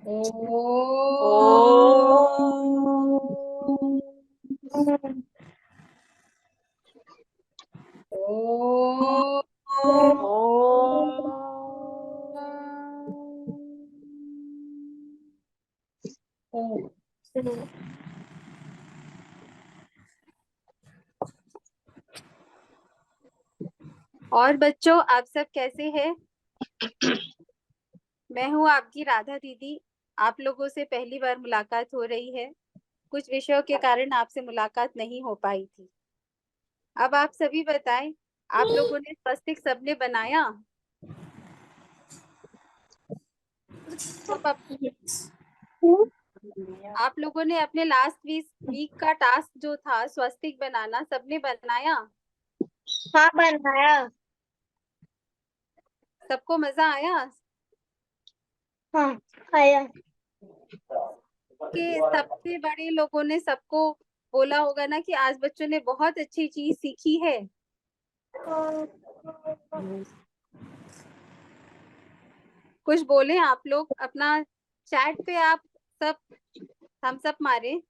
ओ। ओ। ओ। और बच्चों, आप सब कैसे हैं? मैं हूँ आपकी राधा दीदी। आप लोगों से पहली बार मुलाकात हो रही है। कुछ विषयों के कारण आपसे मुलाकात नहीं हो पाई थी। अब आप सभी बताएं, आप लोगों ने स्वस्तिक सबने बनाया? सब आप लोगों ने अपने लास्ट वीक का टास्क जो था स्वस्तिक बनाना, सबने बनाया? हाँ, बनाया। सबको मजा आया? हाँ, आया। कि सबसे बड़े लोगों ने सबको बोला होगा ना कि आज बच्चों ने बहुत अच्छी चीज सीखी है। कुछ बोले आप लोग अपना। चैट पे आप सब थम्स अप मारे।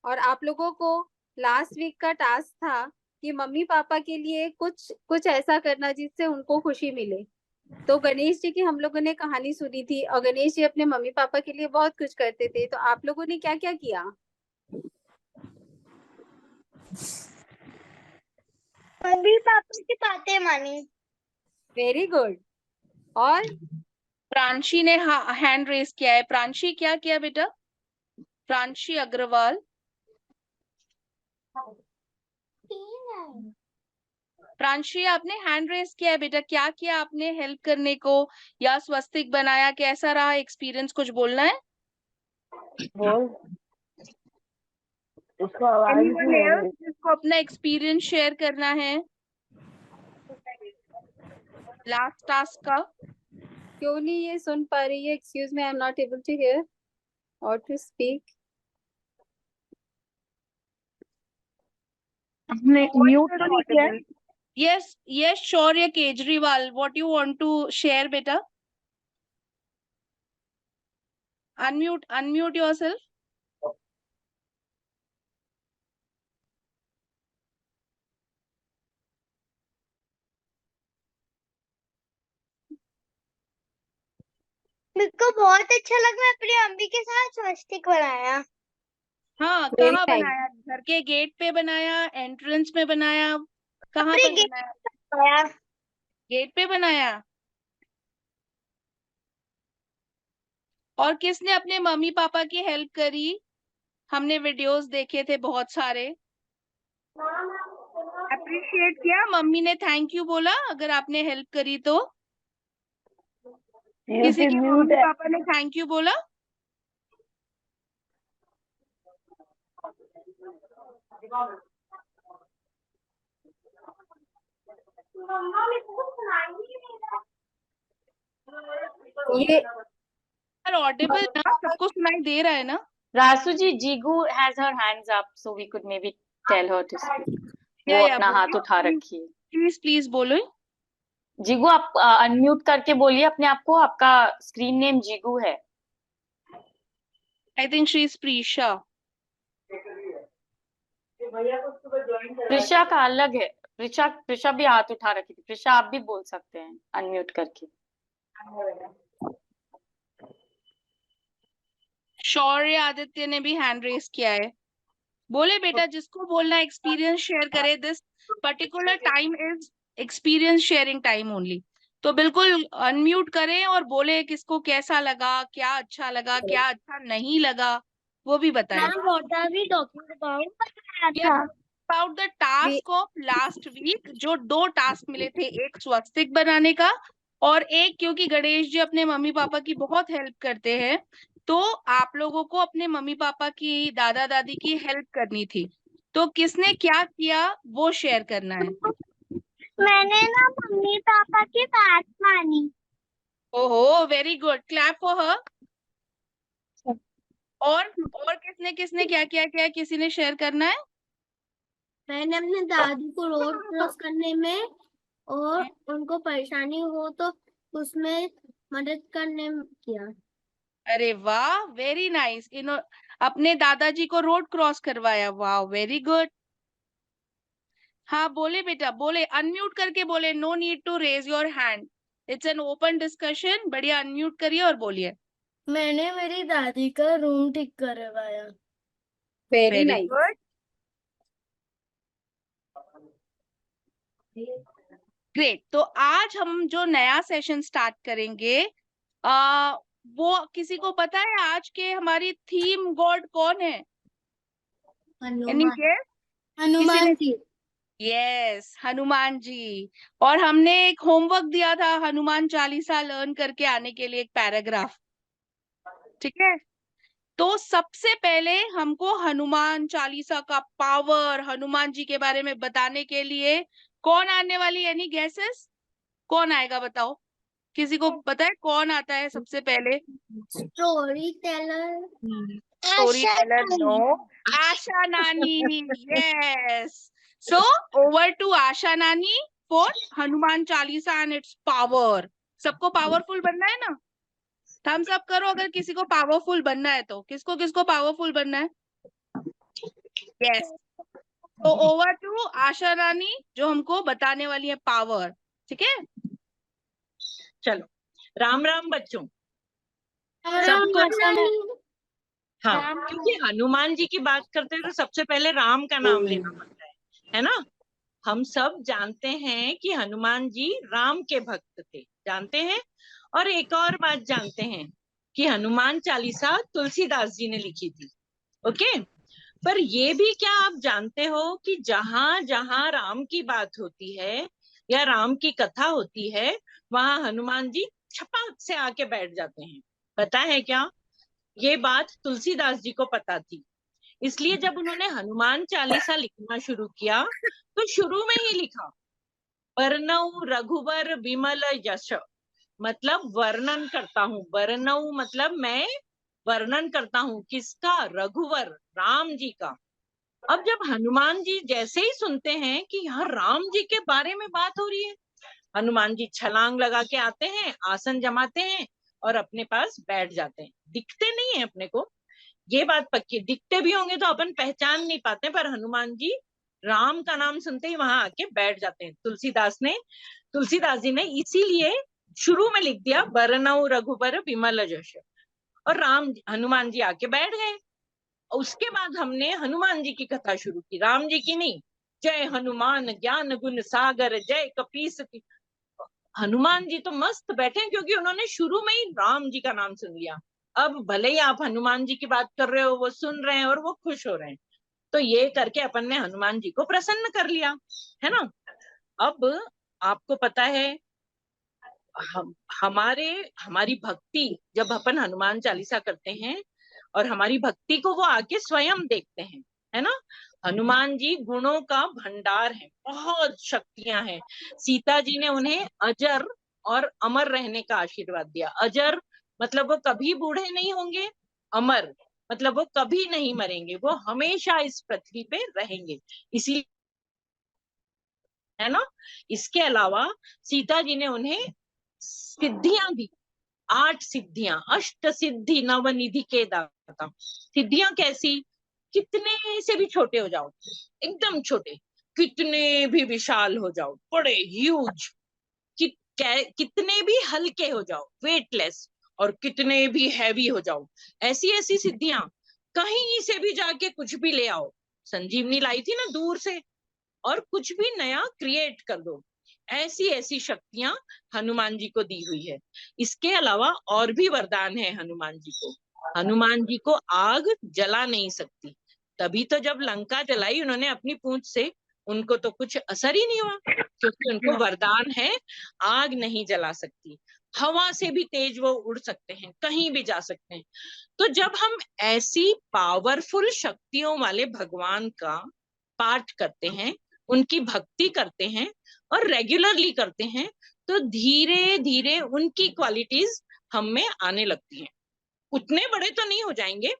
और आप लोगों को लास्ट वीक का टास्क था कि मम्मी पापा के लिए कुछ कुछ ऐसा करना जिससे उनको खुशी मिले। तो गणेश जी की हम लोगों ने कहानी सुनी थी और गणेश जी अपने मम्मी पापा के लिए बहुत कुछ करते थे। तो आप लोगों ने क्या क्या किया? मम्मी पापा की बातें मानी। Very good. और प्रांशी ने हैंड रेस किया है। प्रांशी, क्या किया बेटा? प्रांशी अग्रवाल। प्रांशी, आपने हैंड रेस किया है बेटा। क्या किया आपने हेल्प करने को, या स्वस्तिक बनाया? कैसा रहा एक्सपीरियंस? कुछ बोलना है? बोल। उसको आवाज Anyone नहीं आ else रही। जिसको अपना एक्सपीरियंस शेयर करना है लास्ट टास्क का? क्यों नहीं ये सुन पा रही है? Excuse me, I am not able to hear और टू स्पीक। हमने म्यूट तो नहीं किया? Yes yes, Shaurya Kejriwal, what you want to share बेटा? Unmute yourself. मेरे को बहुत अच्छा लगा। मैं अपनी मम्मी के साथ स्वस्तिक बनाया। हाँ, वेरी कहाँ नाइस। बनाया? घर के गेट पे बनाया? एंट्रेंस में बनाया? कहाँ अपने पर गेट बनाया? पे बनाया। गेट पे बनाया। और किसने अपने मम्मी पापा की हेल्प करी? हमने वीडियोस देखे थे बहुत सारे। अप्रिशिएट किया? मम्मी ने थैंक यू बोला अगर आपने हेल्प करी तो? ये किसी फिर के म्यूट मम्मी है। पापा ने थैंक यू बोला? ये पर ऑडिबल ना, सबको सुनाई दे रहा है ना? Rasuji, Jigu has her hands up, so we could maybe tell her to speak. वो या अपना हाथ बोलिए, उठा रखी है। प्लीज प्लीज बोलो। जीगू, आप अनम्यूट करके बोलिए अपने आप को। आपका स्क्रीन नेम जीगू है। I think she is Prisha. Prisha का अलग है। प्रिशा भी हाथ उठा रखी थी। प्रिशा, आप भी बोल सकते हैं अनम्यूट करके। शौर्य आदित्य ने भी हैंड रेस किया है। बोले बेटा, जिसको बोलना एक्सपीरियंस शेयर करे। This particular time is experience sharing time only. तो बिल्कुल अनम्यूट करें और बोले किसको कैसा लगा, क्या अच्छा लगा, क्या अच्छा नहीं लगा, वो भी बताएं। What are we talking about? About the task of last week. जो 2 टास्क मिले थे, एक स्वस्तिक बनाने का और एक, क्योंकि गणेश जी अपने मम्मी पापा की बहुत हेल्प करते हैं, तो आप लोगों को अपने मम्मी पापा की, दादा दादी की हेल्प करनी थी। तो किसने क्या किया वो शेयर करना है। मैंने ना मम्मी पापा की बात मानी। ओहो, very good, clap for her. और किसने किसने क्या क्या किया? किसी ने शेयर करना है? मैंने अपने दादी को रोड क्रॉस करने में और उनको परेशानी हो तो उसमें मदद करने किया। अरे वाह, वेरी नाइस। अपने दादाजी को रोड क्रॉस करवाया। वाह, वेरी गुड। हाँ बोले बेटा, बोले, अनम्यूट करके बोले, no need to raise your hand, it's an open discussion. बढ़िया, अनम्यूट करिए और बोलिए। मैंने मेरी दादी का रूम ठीक करवाया। Very very nice. Good, great. तो आज हम जो नया सेशन स्टार्ट करेंगे, वो किसी को पता है आज के हमारी थीम गॉड कौन है? Any guess? Hanuman ji. Yes, Hanuman ji. और हमने एक होमवर्क दिया था हनुमान चालीसा लर्न करके आने के लिए, एक पैराग्राफ। ठीक है, तो सबसे पहले हमको हनुमान चालीसा का पावर, हनुमान जी के बारे में बताने के लिए कौन आने वाली? Any guesses? कौन आएगा बताओ? किसी को पता है कौन आता है सबसे पहले? Story teller. Story teller, no, Asha Nani. Yes, so over to Asha Nani for Hanuman Chalisa and its power. सबको पावरफुल बनना है ना? थम्स अप करो अगर किसी को पावरफुल बनना है। तो किसको किसको पावरफुल बनना है? यस, तो ओवर टू आशा रानी जो हमको बताने वाली है पावर। ठीक है, चलो, राम राम बच्चों। सबको हाँ, क्योंकि हनुमान जी की बात करते हैं तो सबसे पहले राम का नाम लेना पड़ता है ना? हम सब जानते हैं कि हनुमान जी राम के भक्त थे, जानते हैं। और एक और बात जानते हैं कि हनुमान चालीसा तुलसीदास जी ने लिखी थी। ओके, पर ये भी क्या आप जानते हो कि जहां जहां राम की बात होती है या राम की कथा होती है, वहां हनुमान जी छपाक से आके बैठ जाते हैं। पता है क्या? ये बात तुलसीदास जी को पता थी, इसलिए जब उन्होंने हनुमान चालीसा लिखना शुरू किया तो शुरू में ही लिखा, वर्णौ रघुवर विमल यश, मतलब वर्णन करता हूँ। वर्णौ मतलब मैं वर्णन करता हूँ, किसका? रघुवर, राम जी का। अब जब हनुमान जी जैसे ही सुनते हैं कि यहाँ राम जी के बारे में बात हो रही है, हनुमान जी छलांग लगा के आते हैं, आसन जमाते हैं और अपने पास बैठ जाते हैं। दिखते नहीं है अपने को, ये बात पक्की। दिखते भी होंगे तो अपन पहचान नहीं पाते, पर हनुमान जी राम का नाम सुनते ही वहां आके बैठ जाते हैं। तुलसीदास जी ने इसीलिए शुरू में लिख दिया, बरनऊ रघुबर विमल जश, और हनुमान जी आके बैठ गए। उसके बाद हमने हनुमान जी की कथा शुरू की, राम जी की नहीं। जय हनुमान ज्ञान गुण सागर, जय कपीस। हनुमान जी तो मस्त बैठे क्योंकि उन्होंने शुरू में ही राम जी का नाम सुन लिया। अब भले ही आप हनुमान जी की बात कर रहे हो, वो सुन रहे हैं और वो खुश हो रहे हैं, तो ये करके अपन ने हनुमान जी को प्रसन्न कर लिया, है ना? अब आपको पता है, हमारी भक्ति, जब अपन हनुमान चालीसा करते हैं और हमारी भक्ति को वो आके स्वयं देखते हैं, है ना? हनुमान जी गुणों का भंडार है, बहुत शक्तियां हैं। सीता जी ने उन्हें अजर और अमर रहने का आशीर्वाद दिया। अजर मतलब वो कभी बूढ़े नहीं होंगे, अमर मतलब वो कभी नहीं मरेंगे, वो हमेशा इस पृथ्वी पे रहेंगे, इसीलिए, है ना? इसके अलावा सीता जी ने उन्हें सिद्धियां दी, 8 सिद्धियां, अष्ट सिद्धि नवनिधि के दाता। सिद्धियां कैसी? कितने से भी छोटे हो जाओ, एकदम छोटे, कितने भी विशाल हो जाओ, बड़े ह्यूज, कितने भी हल्के हो जाओ, वेटलेस, और कितने भी हैवी हो जाओ, ऐसी ऐसी सिद्धियां। कहीं से भी जाके कुछ भी ले आओ, संजीवनी लाई थी ना दूर से, और कुछ भी नया क्रिएट कर दो, ऐसी ऐसी शक्तियां हनुमान जी को दी हुई है। इसके अलावा और भी वरदान है हनुमान जी को। हनुमान जी को आग जला नहीं सकती, तभी तो जब लंका जलाई उन्होंने अपनी पूंछ से, उनको तो कुछ असर ही नहीं हुआ, क्योंकि उनको वरदान है, आग नहीं जला सकती। हवा से भी तेज वो उड़ सकते हैं, कहीं भी जा सकते हैं। तो जब हम ऐसी पावरफुल शक्तियों वाले भगवान का पाठ करते हैं, उनकी भक्ति करते हैं और रेगुलरली करते हैं, तो धीरे धीरे उनकी क्वालिटीज हम में आने लगती हैं। उतने बड़े तो नहीं हो जाएंगे,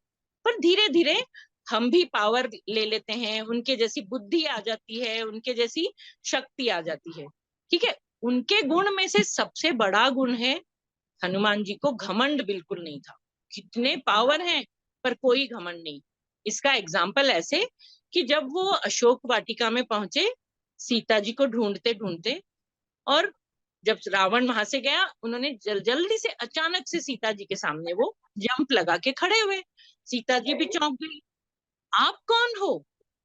पर धीरे धीरे हम भी पावर ले लेते हैं, उनके जैसी बुद्धि आ जाती है, उनके जैसी शक्ति आ जाती है। ठीक है, उनके गुण में से सबसे बड़ा गुण है, हनुमान जी को घमंड बिल्कुल नहीं था। कितने पावर हैं पर कोई घमंड नहीं। इसका एग्जाम्पल ऐसे कि जब वो अशोक वाटिका में पहुंचे सीता जी को ढूंढते ढूंढते, और जब रावण वहां से गया, उन्होंने जल्दी से अचानक से सीता जी के सामने वो जंप लगा के खड़े हुए। सीता जी भी चौंक गई, आप कौन हो?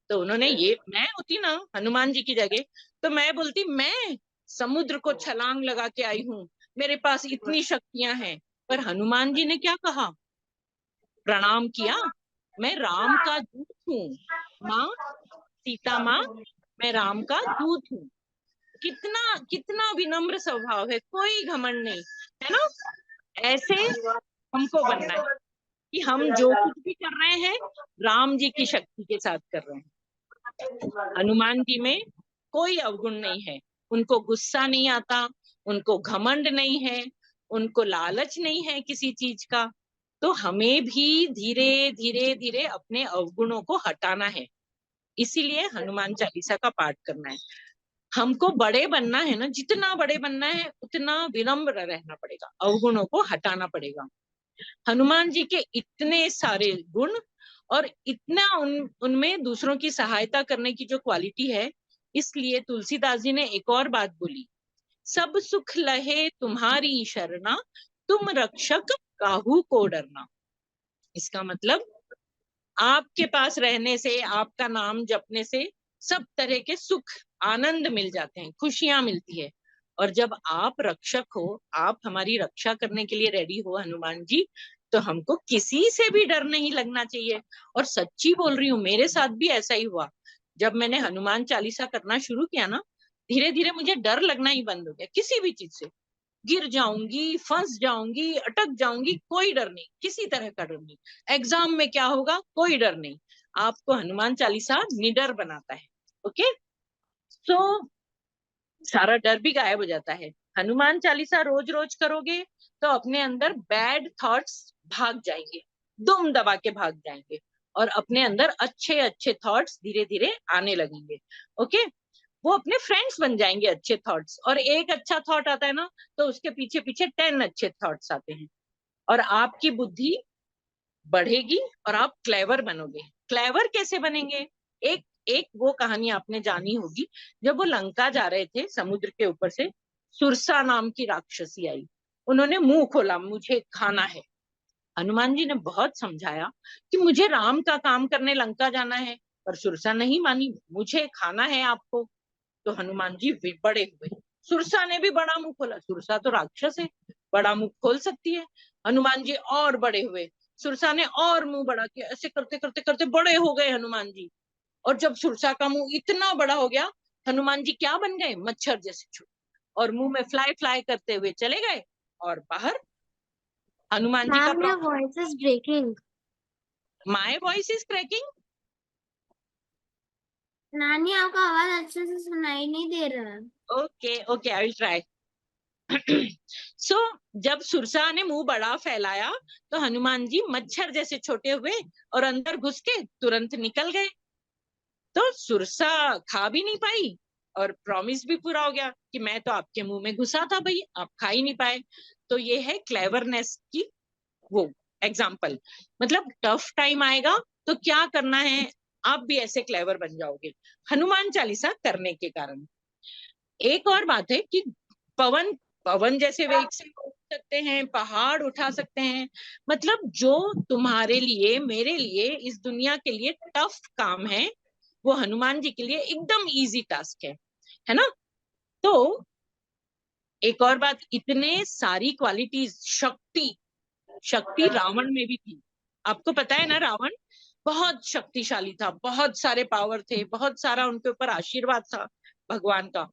तो उन्होंने, ये मैं होती ना हनुमान जी की जगह, तो मैं बोलती, मैं समुद्र को छलांग लगा के आई हूँ, मेरे पास इतनी शक्तियां हैं। पर हनुमान जी ने क्या कहा? प्रणाम किया, मैं राम का दूत हूँ माँ, सीता माँ, मैं राम का दूत हूँ। कितना कितना विनम्र स्वभाव है, कोई घमंड नहीं, है ना? ऐसे हमको बनना है कि हम जो कुछ भी कर रहे हैं राम जी की शक्ति के साथ कर रहे हैं। हनुमान जी में कोई अवगुण नहीं है, उनको गुस्सा नहीं आता, उनको घमंड नहीं है, उनको लालच नहीं है किसी चीज का। तो हमें भी धीरे धीरे धीरे अपने अवगुणों को हटाना है, इसीलिए हनुमान चालीसा का पाठ करना है। हमको बड़े बनना है ना, जितना बड़े बनना है उतना विनम्र रहना पड़ेगा, अवगुणों को हटाना पड़ेगा। हनुमान जी के इतने सारे गुण और इतना उनमें दूसरों की सहायता करने की जो क्वालिटी है, इसलिए तुलसीदास जी ने एक और बात बोली, सब सुख लहे तुम्हारी शरणा, तुम रक्षक काहू को डरना। इसका मतलब आपके पास रहने से, आपका नाम जपने से सब तरह के सुख आनंद मिल जाते हैं, खुशियां मिलती है। और जब आप रक्षक हो, आप हमारी रक्षा करने के लिए रेडी हो हनुमान जी, तो हमको किसी से भी डर नहीं लगना चाहिए। और सच्ची बोल रही हूँ, मेरे साथ भी ऐसा ही हुआ। जब मैंने हनुमान चालीसा करना शुरू किया ना, धीरे धीरे मुझे डर लगना ही बंद हो गया किसी भी चीज से। गिर जाऊंगी, फंस जाऊंगी, अटक जाऊंगी, कोई डर नहीं, किसी तरह का डर नहीं। एग्जाम में क्या होगा, कोई डर नहीं। आपको हनुमान चालीसा निडर बनाता है। ओके, सो सारा डर भी गायब हो जाता है। हनुमान चालीसा रोज रोज करोगे तो अपने अंदर बैड थॉट्स भाग जाएंगे, दुम दबा के भाग जाएंगे, और अपने अंदर अच्छे अच्छे थॉट्स धीरे धीरे आने लगेंगे। ओके, वो अपने फ्रेंड्स बन जाएंगे अच्छे थॉट्स। और एक अच्छा थॉट आता है ना, तो उसके पीछे पीछे 10 अच्छे थॉट्स आते हैं, और आपकी बुद्धि बढ़ेगी और आप क्लेवर बनोगे। क्लेवर कैसे बनेंगे? एक एक वो कहानी आपने जानी होगी, जब वो लंका जा रहे थे, समुद्र के ऊपर से सुरसा नाम की राक्षसी आई, उन्होंने मुंह खोला, मुझे खाना है। हनुमान जी ने बहुत समझाया कि मुझे राम का काम करने लंका जाना है, पर सुरसा नहीं मानी, मुझे खाना है आपको। तो हनुमान जी भी बड़े हुए, सुरसा ने भी बड़ा मुंह खोला, सुरसा तो राक्षस है, बड़ा मुंह खोल सकती है। हनुमान जी और बड़े हुए, सुरसा ने और मुंह बड़ा किया, ऐसे करते करते करते बड़े हो गए हनुमान जी। और जब सुरसा का मुंह इतना बड़ा हो गया, हनुमान जी क्या बन गए? मच्छर जैसे छोटे, और मुंह में फ्लाई फ्लाई करते हुए चले गए और बाहर। हनुमान जी का Ma'am, your voice is breaking. My voice is cracking. नानी, आपका आवाज अच्छे से सुनाई नहीं दे रहा है। Okay okay, I will try. So जब सुरसा ने मुंह बड़ा फैलाया, तो हनुमान जी मच्छर जैसे छोटे हुए और अंदर घुस के तुरंत निकल गए। तो सुरसा खा भी नहीं पाई और प्रॉमिस भी पूरा हो गया कि मैं तो आपके मुंह में घुसा था भाई, आप खा ही नहीं पाए। तो ये है क्लेवरनेस की वो एग्जाम्पल। मतलब टफ टाइम आएगा तो क्या करना है, आप भी ऐसे क्लेवर बन जाओगे हनुमान चालीसा करने के कारण। एक और बात है कि पवन पवन जैसे वेग से उड़ सकते हैं, पहाड़ उठा सकते हैं। मतलब जो तुम्हारे लिए, मेरे लिए, इस दुनिया के लिए टफ काम है, वो हनुमान जी के लिए एकदम इजी टास्क है ना? तो एक और बात, इतने सारी क्वालिटीज, शक्ति रावण में भी थी। आपको पता है ना, रावण बहुत शक्तिशाली था, बहुत सारे पावर थे, बहुत सारा उनके ऊपर आशीर्वाद था भगवान का,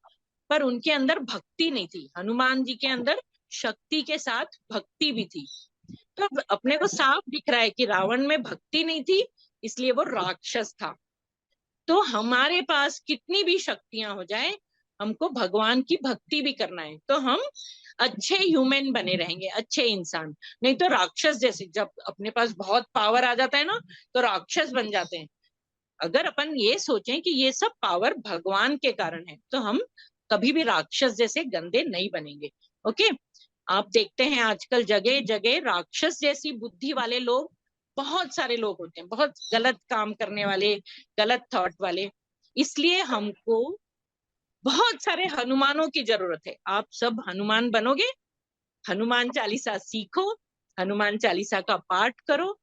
पर उनके अंदर भक्ति नहीं थी। हनुमान जी के अंदर शक्ति के साथ भक्ति भी थी। तो अपने को साफ दिख रहा है कि रावण में भक्ति नहीं थी, इसलिए वो राक्षस था। तो हमारे पास कितनी भी शक्तियां हो जाए, हमको भगवान की भक्ति भी करना है, तो हम अच्छे ह्यूमन बने रहेंगे, अच्छे इंसान। नहीं तो राक्षस जैसे, जब अपने पास बहुत पावर आ जाता है ना, तो राक्षस बन जाते हैं। अगर अपन ये सोचें कि ये सब पावर भगवान के कारण है, तो हम कभी भी राक्षस जैसे गंदे नहीं बनेंगे। ओके, आप देखते हैं आजकल जगह जगह राक्षस जैसी बुद्धि वाले लोग, बहुत सारे लोग होते हैं, बहुत गलत काम करने वाले, गलत थॉट वाले। इसलिए हमको बहुत सारे हनुमानों की जरूरत है। आप सब हनुमान बनोगे, हनुमान चालीसा सीखो, हनुमान चालीसा का पाठ करो,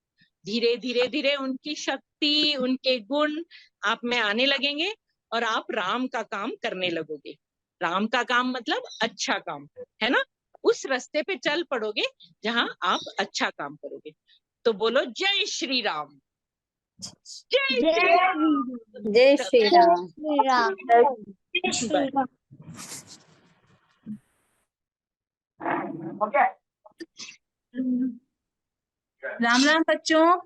धीरे धीरे धीरे उनकी शक्ति, उनके गुण आप में आने लगेंगे और आप राम का काम करने लगोगे। राम का काम मतलब अच्छा काम, है ना? उस रास्ते पे चल पड़ोगे जहां आप अच्छा काम करोगे। तो बोलो जय श्री राम। जय श्री राम। जय श्री राम। श्री राम। जय श्री राम। राम राम बच्चों।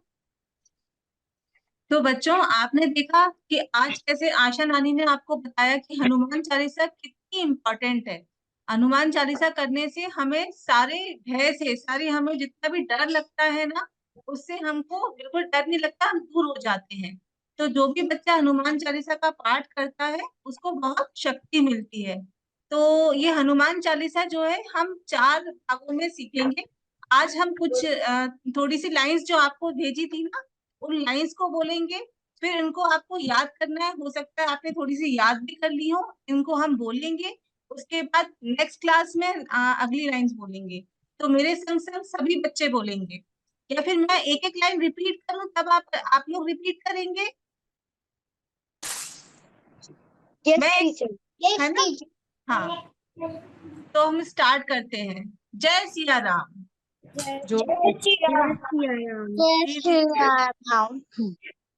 तो बच्चों, आपने देखा कि आज कैसे आशा नानी ने आपको बताया कि हनुमान चालीसा कितनी इम्पोर्टेंट है। हनुमान चालीसा करने से हमें सारे भय से, सारी हमें जितना भी डर लगता है ना, उससे हमको बिल्कुल डर नहीं लगता, हम दूर हो जाते हैं। तो जो भी बच्चा हनुमान चालीसा का पाठ करता है उसको बहुत शक्ति मिलती है। तो ये हनुमान चालीसा जो है हम 4 भागों में सीखेंगे। आज हम कुछ थोड़ी सी लाइंस जो आपको भेजी थी ना, उन लाइंस को बोलेंगे, फिर इनको आपको याद करना है। हो सकता है आपने थोड़ी सी याद भी कर ली हो, इनको हम बोलेंगे, उसके बाद नेक्स्ट क्लास में अगली लाइंस बोलेंगे। तो मेरे संग संग सभी बच्चे बोलेंगे, या फिर मैं एक एक लाइन रिपीट करूं तब आप लोग रिपीट करेंगे? मैं है ना? हाँ, तो हम स्टार्ट करते हैं। जय सिया राम। जय श्री राम।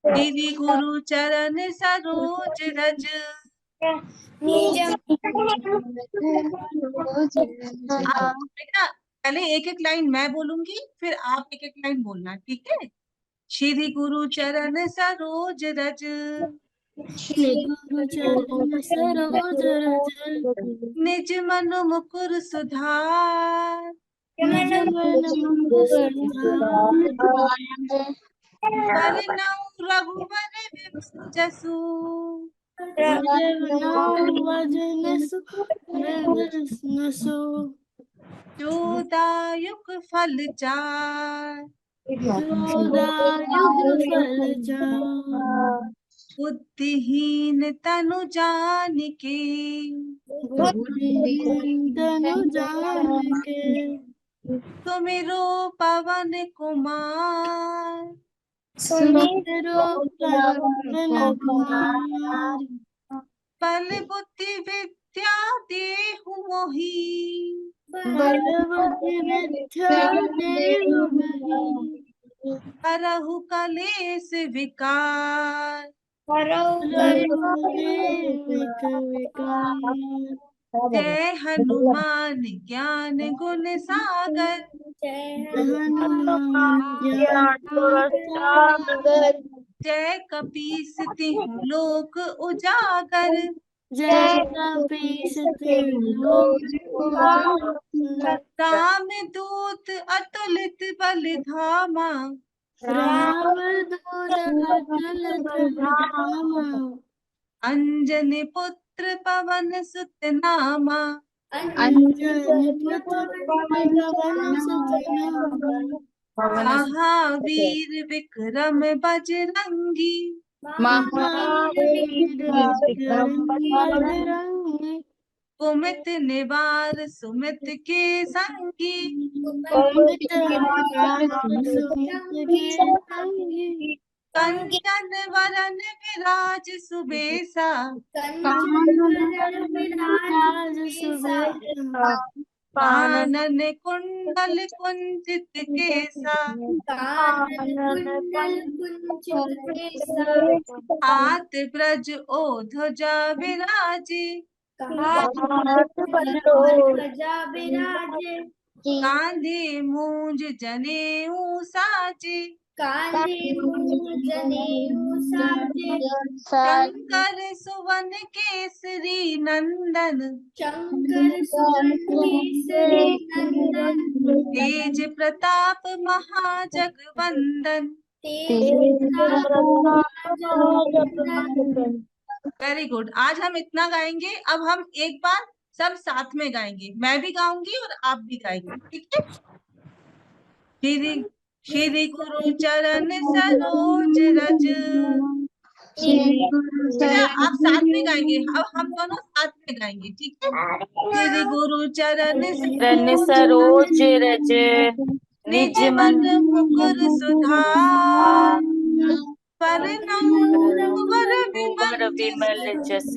श्री गुरु चरण सरोज रज। बेटा पहले एक एक लाइन मैं बोलूंगी, फिर आप एक एक लाइन बोलना, ठीक है? श्री गुरु चरण सरोज रज, निज मन मुकुर सुधार, वरनौ रघुवर विमल जसु, जो दायुक फल चार, बुद्धिहीन तनु जानिके, सुमिरो पवन कुमार, बल बुद्धि विद्या देहु मोहि, हरहु कलेस विकार, जय हनुमान ज्ञान गुण सागर, जय कपीस तिहु लोक उजागर, राम दूत अतुलित बल धामा, अंजनी पुत्र पवन सुत नामा, महावीर विक्रम बजरंगी, कुमित निवार सुमित के संगी, कंचन वरन विराज सुबेसा, कानन कुंडल कुंचित केसा, हाथ ब्रज ओ ध्वजा विराजे, कांधे मूंज जनेऊ साजे, शंकर सुवन केसरी नंदन, तेज प्रताप महाजगवंदन, वेरी गुड। आज हम इतना गाएंगे। अब हम एक बार सब साथ में गाएंगे। मैं भी गाऊंगी और आप भी गाएंगे, ठीक है? श्री श्री गुरु चरण सरोज रज। अच्छा, आप साथ में गाएंगे। अब हम दोनों साथ में गाएंगे, ठीक है? श्री गुरु चरण रन सरोज रज निज मन मुकुर सुधार। वर कुवर विमल जस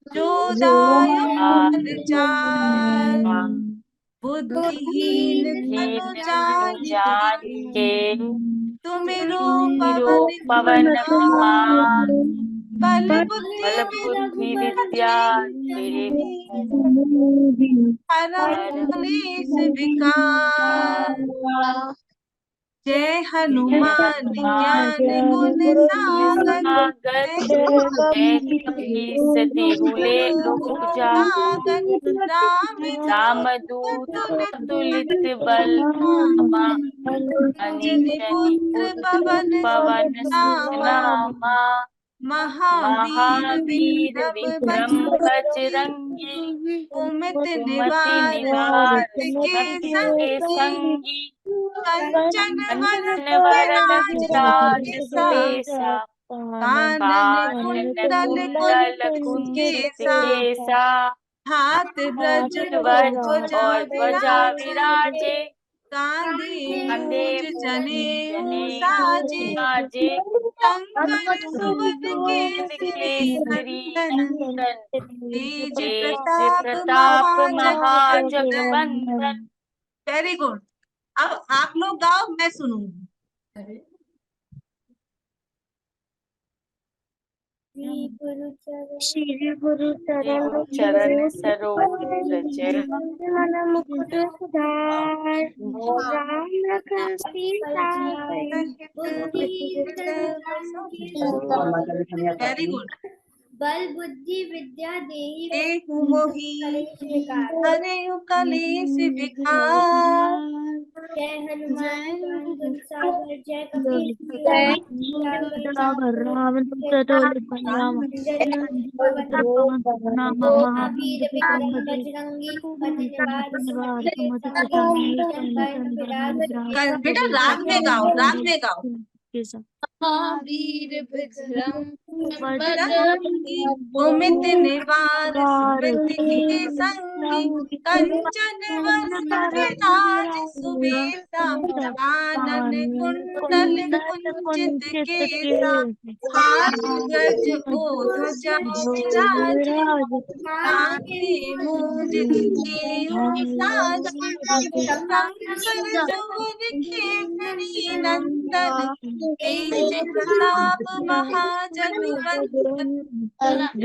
जो दायक विचार। बुद्धिहीन हीन तनु तनु जान के तुमिरो रो पवन कुमार। बल बल बुद्धि विद्या देवी हरहु क्लेश विकार। जय हनुमान ज्ञान गुण सागर। जय कपीस तिहु लोक जागत। राम दूत तुलित बल धामा। अंजनी अंजनी पुत्र पुत्र पवन सुत नामा। महावीर महावीर विक्रम विक्रम बजरंगी। बजरंगी। कुमति कुमति निवार निवार सुमति के सुमति के संगी। संगी। कंचन कंचन वरन वरन विराज विराज सुबेसा। सुबेसा। कानन कानन कुंडल कुंडल कुंचित कुंचित केसा। केसा। हाथ ब्रज ध्वज ध्वजा और ध्वजा विराजे। विराजे। कांधे कंधे मूज जनेऊ जनेऊ साजे। साजे। शंकर सुवन केसरी केसरी नंदन। नंदन। तेज तेज प्रताप प्रताप महाजगवंदन। महाजगवंदन। Very good. अब आप लोग गाओ, मैं सुनूंगी। श्री गुरु श्री चरण गुरु चरण सरोज रज। मन मुकुट सुधार। Ram Lakhan Sita very good. बल बुद्धि विद्या देहि देहु मोहि कलेश विकार। हरे कलेश विकार। जय हनुमान ज्ञान गुण सागर। जय कपीस जय राम महावीर विक्रम बजरंगी। कुमति निवार सुमति के संगी। कंचन वरन बेटा राग में गाओ, राग में गाओ। महावीर विक्रम बजरंगी कुमति निवार सुमति के संगी। कंचन वरन विराज सुबेसा। कानन कुंडल कुंचित केसा। हाथ ब्रज ओ ध्वजा विराजे। कांधे मूज जनेऊ साजे। शंकर सुवन केसरी नंदन। तेज प्रताप महाजगवंदन।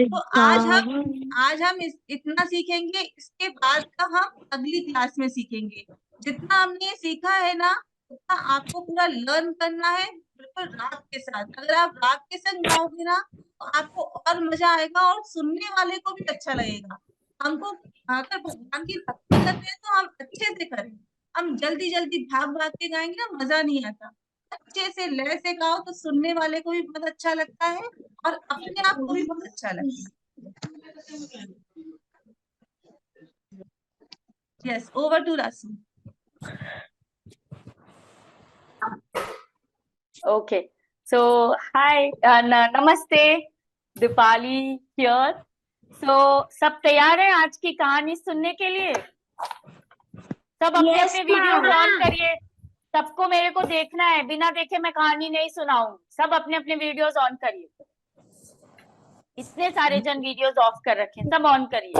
तो आज हम इतना सीखेंगे। इसके बाद का हम अगली क्लास में सीखेंगे। जितना हमने ये सीखा है ना, उतना आपको पूरा लर्न करना है, बिल्कुल राग के साथ। अगर आप राग के संग गाओगे ना, तो आपको और मजा आएगा और सुनने वाले को भी अच्छा लगेगा। हमको अगर भगवान की भक्ति कर रहे हैं तो हम अच्छे से करें। हम जल्दी जल्दी भाग भाग के गाएंगे ना, मजा नहीं आता। अच्छे से लय से गाओ तो सुनने वाले को भी बहुत अच्छा लगता है और अपने आप को भी बहुत अच्छा लगता है। Yes, over to Rasu. Okay, so hi, नमस्ते, दीपाली here. So सब तैयार हैं आज की कहानी सुनने के लिए? सब अपने Yes, अपने वीडियोस ma'am. ऑन करिए। सबको मेरे को देखना है, बिना देखे मैं कहानी नहीं सुनाऊंगी। सब अपने अपने वीडियोस ऑन करिए। इतने सारे जन वीडियोस ऑफ कर रखे हैं, सब ऑन करिए।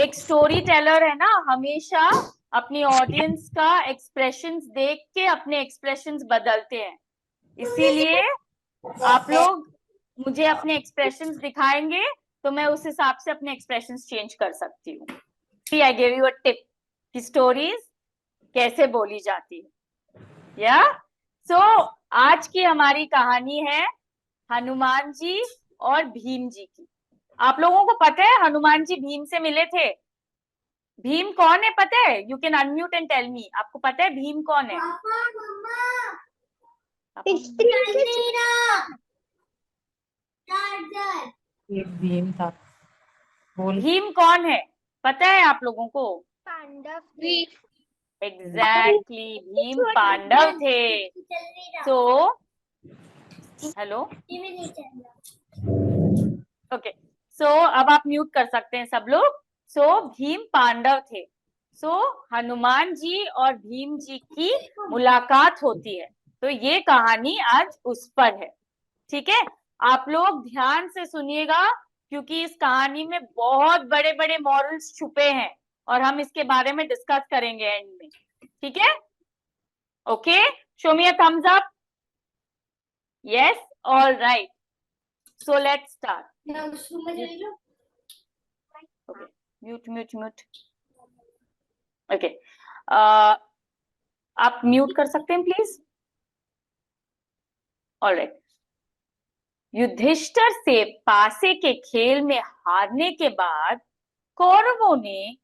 एक स्टोरी टेलर है ना, हमेशा अपनी ऑडियंस का एक्सप्रेशंस देख के अपने एक्सप्रेशंस बदलते हैं। इसीलिए आप लोग मुझे अपने एक्सप्रेशंस दिखाएंगे तो मैं उस हिसाब से अपने एक्सप्रेशंस चेंज कर सकती हूँ। I give you a tip कि स्टोरीज कैसे बोली जाती है। या सो आज की हमारी कहानी है हनुमान जी और भीम जी की। आप लोगों को पता है हनुमान जी भीम से मिले थे? भीम कौन है पता है? You can unmute and tell me. आपको पता है भीम कौन है? ये भीम था। भीम कौन है पता है आप लोगों को? पांडव एग्जैक्टली भीम पांडव थे। सो हेलो ओके सो अब आप म्यूट कर सकते हैं सब लोग। सो भीम पांडव थे। सो हनुमान जी और भीम जी की मुलाकात होती है। तो ये कहानी आज उस पर है। ठीक है, आप लोग ध्यान से सुनिएगा क्योंकि इस कहानी में बहुत बड़े बड़े मॉरल्स छुपे हैं और हम इसके बारे में डिस्कस करेंगे एंड में। ठीक है, okay, show me a thumbs up. Yes, all right, so let's start. Okay, mute mute mute. Okay, आप म्यूट कर सकते हैं प्लीज। All right. युधिष्ठिर से पासे के खेल में हारने के बाद कौरवों ने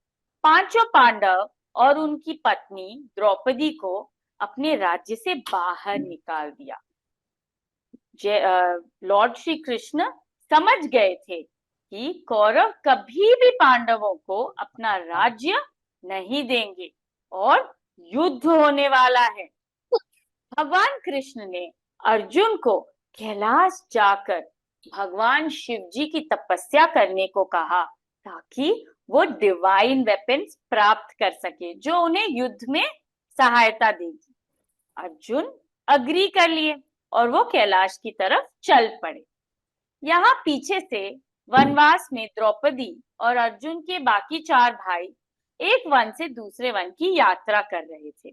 पांचों पांडव और उनकी पत्नी द्रौपदी को अपने राज्य से बाहर निकाल दिया। लॉर्ड श्री कृष्ण समझ गए थे कि कौरव कभी भी पांडवों को अपना राज्य नहीं देंगे और युद्ध होने वाला है। भगवान कृष्ण ने अर्जुन को कैलाश जाकर भगवान शिव जी की तपस्या करने को कहा ताकि वो डिवाइन वेपन्स प्राप्त कर सके जो उन्हें युद्ध में सहायता देगी। अर्जुन अग्री कर लिए और वो कैलाश की तरफ चल पड़े। यहाँ पीछे से वनवास में द्रौपदी और अर्जुन के बाकी 4 भाई एक वन से दूसरे वन की यात्रा कर रहे थे।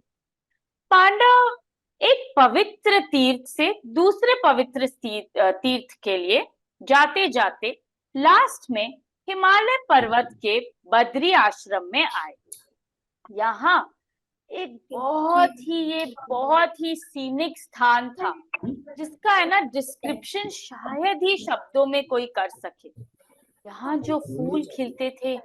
पांडव एक पवित्र तीर्थ से दूसरे पवित्र तीर्थ के लिए जाते जाते लास्ट में हिमालय पर्वत के बद्री आश्रम में आए। यहाँ एक बहुत ही सीनिक स्थान था जिसका है ना डिस्क्रिप्शन शायद ही शब्दों में कोई कर सके। यहाँ जो फूल खिलते थे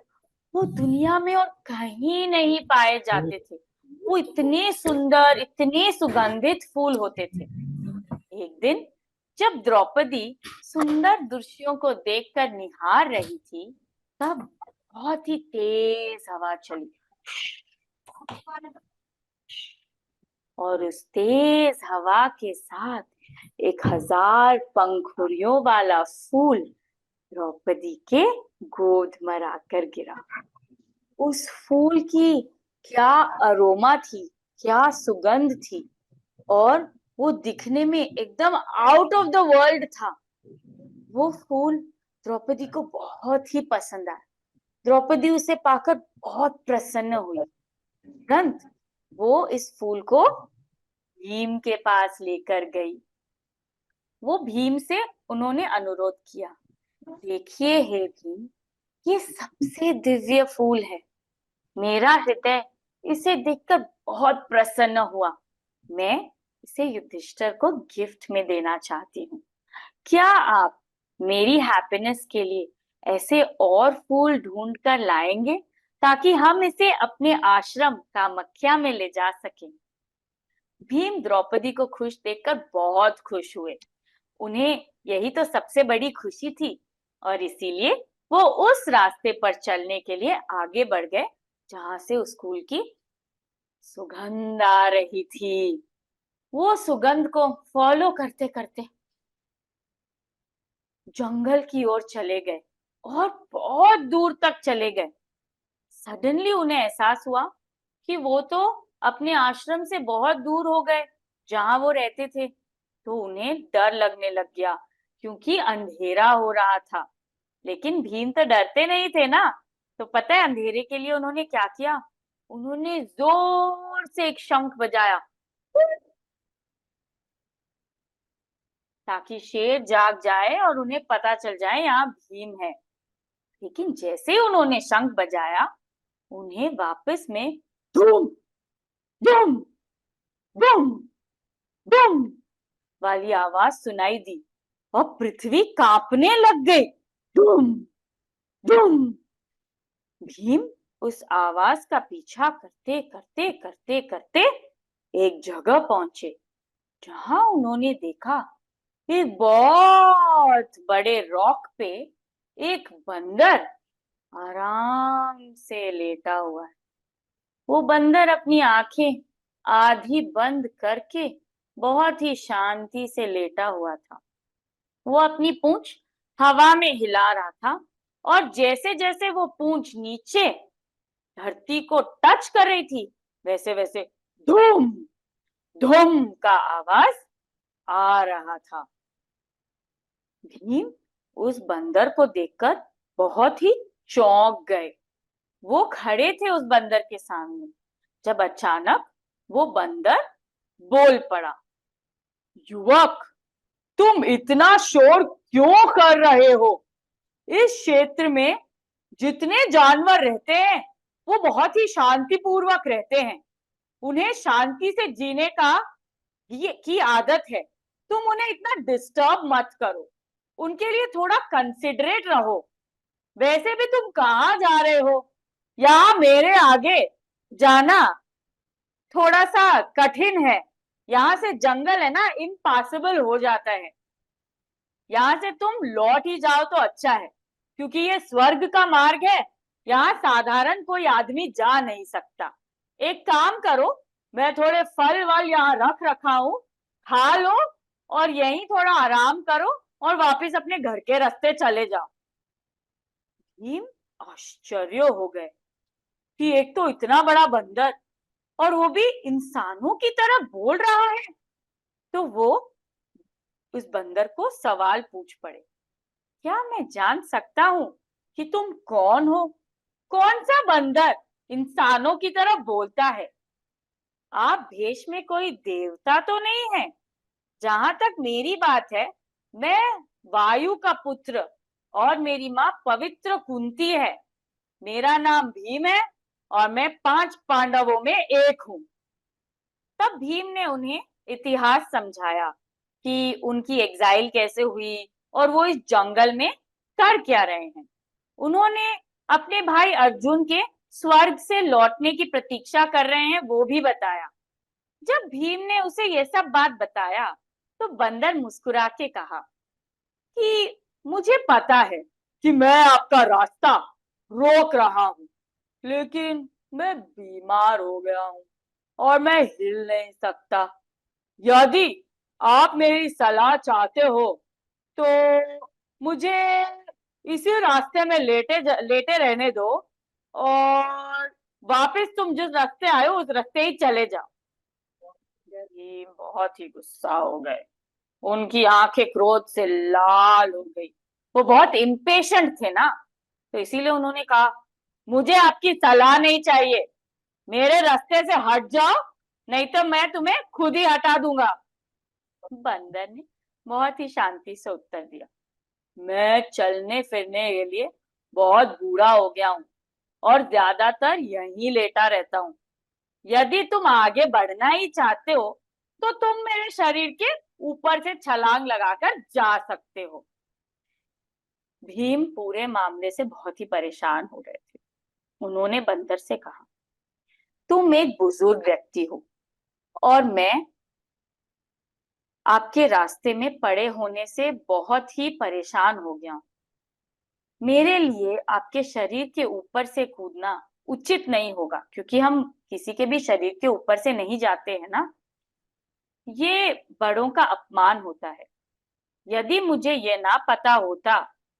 वो दुनिया में और कहीं नहीं पाए जाते थे। वो इतने सुंदर, इतने सुगंधित फूल होते थे। एक दिन जब द्रौपदी सुंदर दृश्यों को देखकर निहार रही थी तब बहुत ही तेज हवा चली और उस तेज हवा के साथ 1000 पंखुड़ियों वाला फूल द्रौपदी के गोद में आकर गिरा। उस फूल की क्या अरोमा थी, क्या सुगंध थी और वो दिखने में एकदम आउट ऑफ द वर्ल्ड था। वो फूल द्रौपदी को बहुत ही पसंद आया। द्रौपदी उसे पाकर बहुत प्रसन्न हुई। तुरंत वो इस फूल को भीम के पास लेकर गई। वो भीम से उन्होंने अनुरोध किया, देखिए हे भीम, ये सबसे दिव्य फूल है। मेरा हृदय इसे देखकर बहुत प्रसन्न हुआ। मैं इसे युधिष्ठिर को गिफ्ट में देना चाहती हूँ। क्या आप मेरी हैप्पीनेस के लिए ऐसे और फूल ढूंढ कर लाएंगे ताकि हम इसे अपने आश्रम कामाख्या में ले जा सकें। भीम द्रौपदी को खुश देखकर बहुत खुश हुए। उन्हें यही तो सबसे बड़ी खुशी थी और इसीलिए वो उस रास्ते पर चलने के लिए आगे बढ़ गए जहां से उस फूल की सुगंध आ रही थी। वो सुगंध को फॉलो करते करते जंगल की ओर चले गए और बहुत दूर तक चले गए। सडनली उन्हें एहसास हुआ कि वो तो अपने आश्रम से बहुत दूर हो गए जहां वो रहते थे। तो उन्हें डर लगने लग गया क्योंकि अंधेरा हो रहा था। लेकिन भीम तो डरते नहीं थे ना, तो पता है अंधेरे के लिए उन्होंने क्या किया? उन्होंने जोर से एक शंख बजाया ताकि शेर जाग जाए और उन्हें पता चल जाए यहाँ भीम है। लेकिन जैसे उन्होंने शंख बजाया उन्हें वापस में धूम धूम धूम धूम वाली आवाज सुनाई दी और पृथ्वी कांपने लग गई। धूम धूम। भीम उस आवाज का पीछा करते करते करते करते एक जगह पहुंचे जहां उन्होंने देखा एक बहुत बड़े रॉक पे एक बंदर आराम से लेटा हुआ है। वो बंदर अपनी आंखें आधी बंद करके बहुत ही शांति से लेटा हुआ था। वो अपनी पूंछ हवा में हिला रहा था और जैसे जैसे वो पूंछ नीचे धरती को टच कर रही थी, वैसे वैसे धूम धूम का आवाज आ रहा था। भीम उस बंदर को देखकर बहुत ही चौंक गए। वो खड़े थे उस बंदर के सामने, जब अचानक वो बंदर बोल पड़ा, युवक, तुम इतना शोर क्यों कर रहे हो? इस क्षेत्र में जितने जानवर रहते हैं वो बहुत ही शांतिपूर्वक रहते हैं। उन्हें शांति से जीने की आदत है। तुम उन्हें इतना डिस्टर्ब मत करो, उनके लिए थोड़ा कंसिडरेट रहो। वैसे भी तुम कहाँ जा रहे हो? यहाँ मेरे आगे जाना थोड़ा सा कठिन है। यहाँ से जंगल है ना, इम्पॉसिबल हो जाता है। यहाँ से तुम लौट ही जाओ तो अच्छा है, क्योंकि ये स्वर्ग का मार्ग है। यहाँ साधारण कोई आदमी जा नहीं सकता। एक काम करो, मैं थोड़े फल वल यहाँ रख रखा हूँ, खा लो और यहीं थोड़ा आराम करो और वापस अपने घर के रास्ते चले जाओ। भीम आश्चर्य हो गए कि एक तो इतना बड़ा बंदर और वो भी इंसानों की तरह बोल रहा है। तो वो उस बंदर को सवाल पूछ पड़े, क्या मैं जान सकता हूँ कि तुम कौन हो? कौन सा बंदर इंसानों की तरह बोलता है? आप भेष में कोई देवता तो नहीं है? जहां तक मेरी बात है, मैं वायु का पुत्र और मेरी माँ पवित्र कुंती है। मेरा नाम भीम है और मैं 5 पांडवों में एक हूँ। तब भीम ने उन्हें इतिहास समझाया कि उनकी एग्जाइल कैसे हुई और वो इस जंगल में कर क्या रहे हैं। उन्होंने अपने भाई अर्जुन के स्वर्ग से लौटने की प्रतीक्षा कर रहे हैं वो भी बताया। जब भीम ने उसे ये सब बात बताया तो बंदर मुस्कुरा के कहा कि मुझे पता है कि मैं आपका रास्ता रोक रहा हूँ, लेकिन मैं बीमार हो गया हूँ और मैं हिल नहीं सकता। यदि आप मेरी सलाह चाहते हो तो मुझे इसी रास्ते में लेटे रहने दो और वापस तुम जिस रास्ते आए हो उस रास्ते ही चले जाओ। भीम बहुत ही गुस्सा हो गए। उनकी आंखें क्रोध से लाल हो गई। वो बहुत इम्पेशेंट थे ना, तो इसीलिए उन्होंने कहा, मुझे आपकी सलाह नहीं चाहिए, मेरे रास्ते से हट जाओ, नहीं तो मैं तुम्हें खुद ही हटा दूंगा। बंदर ने बहुत ही शांति से उत्तर दिया, मैं चलने फिरने के लिए बहुत बूढ़ा हो गया हूँ और ज्यादातर यहीं लेटा रहता हूँ। यदि तुम आगे बढ़ना ही चाहते हो तो तुम मेरे शरीर के ऊपर से छलांग लगाकर जा सकते हो। भीम पूरे मामले से बहुत ही परेशान हो रहे थे। उन्होंने बंदर से कहा, तुम एक बुजुर्ग व्यक्ति हो और मैं आपके रास्ते में पड़े होने से बहुत ही परेशान हो गया हूं। मेरे लिए आपके शरीर के ऊपर से कूदना उचित नहीं होगा, क्योंकि हम किसी के भी शरीर के ऊपर से नहीं जाते हैं ना, ये बड़ों का अपमान होता है। यदि मुझे ये ना पता होता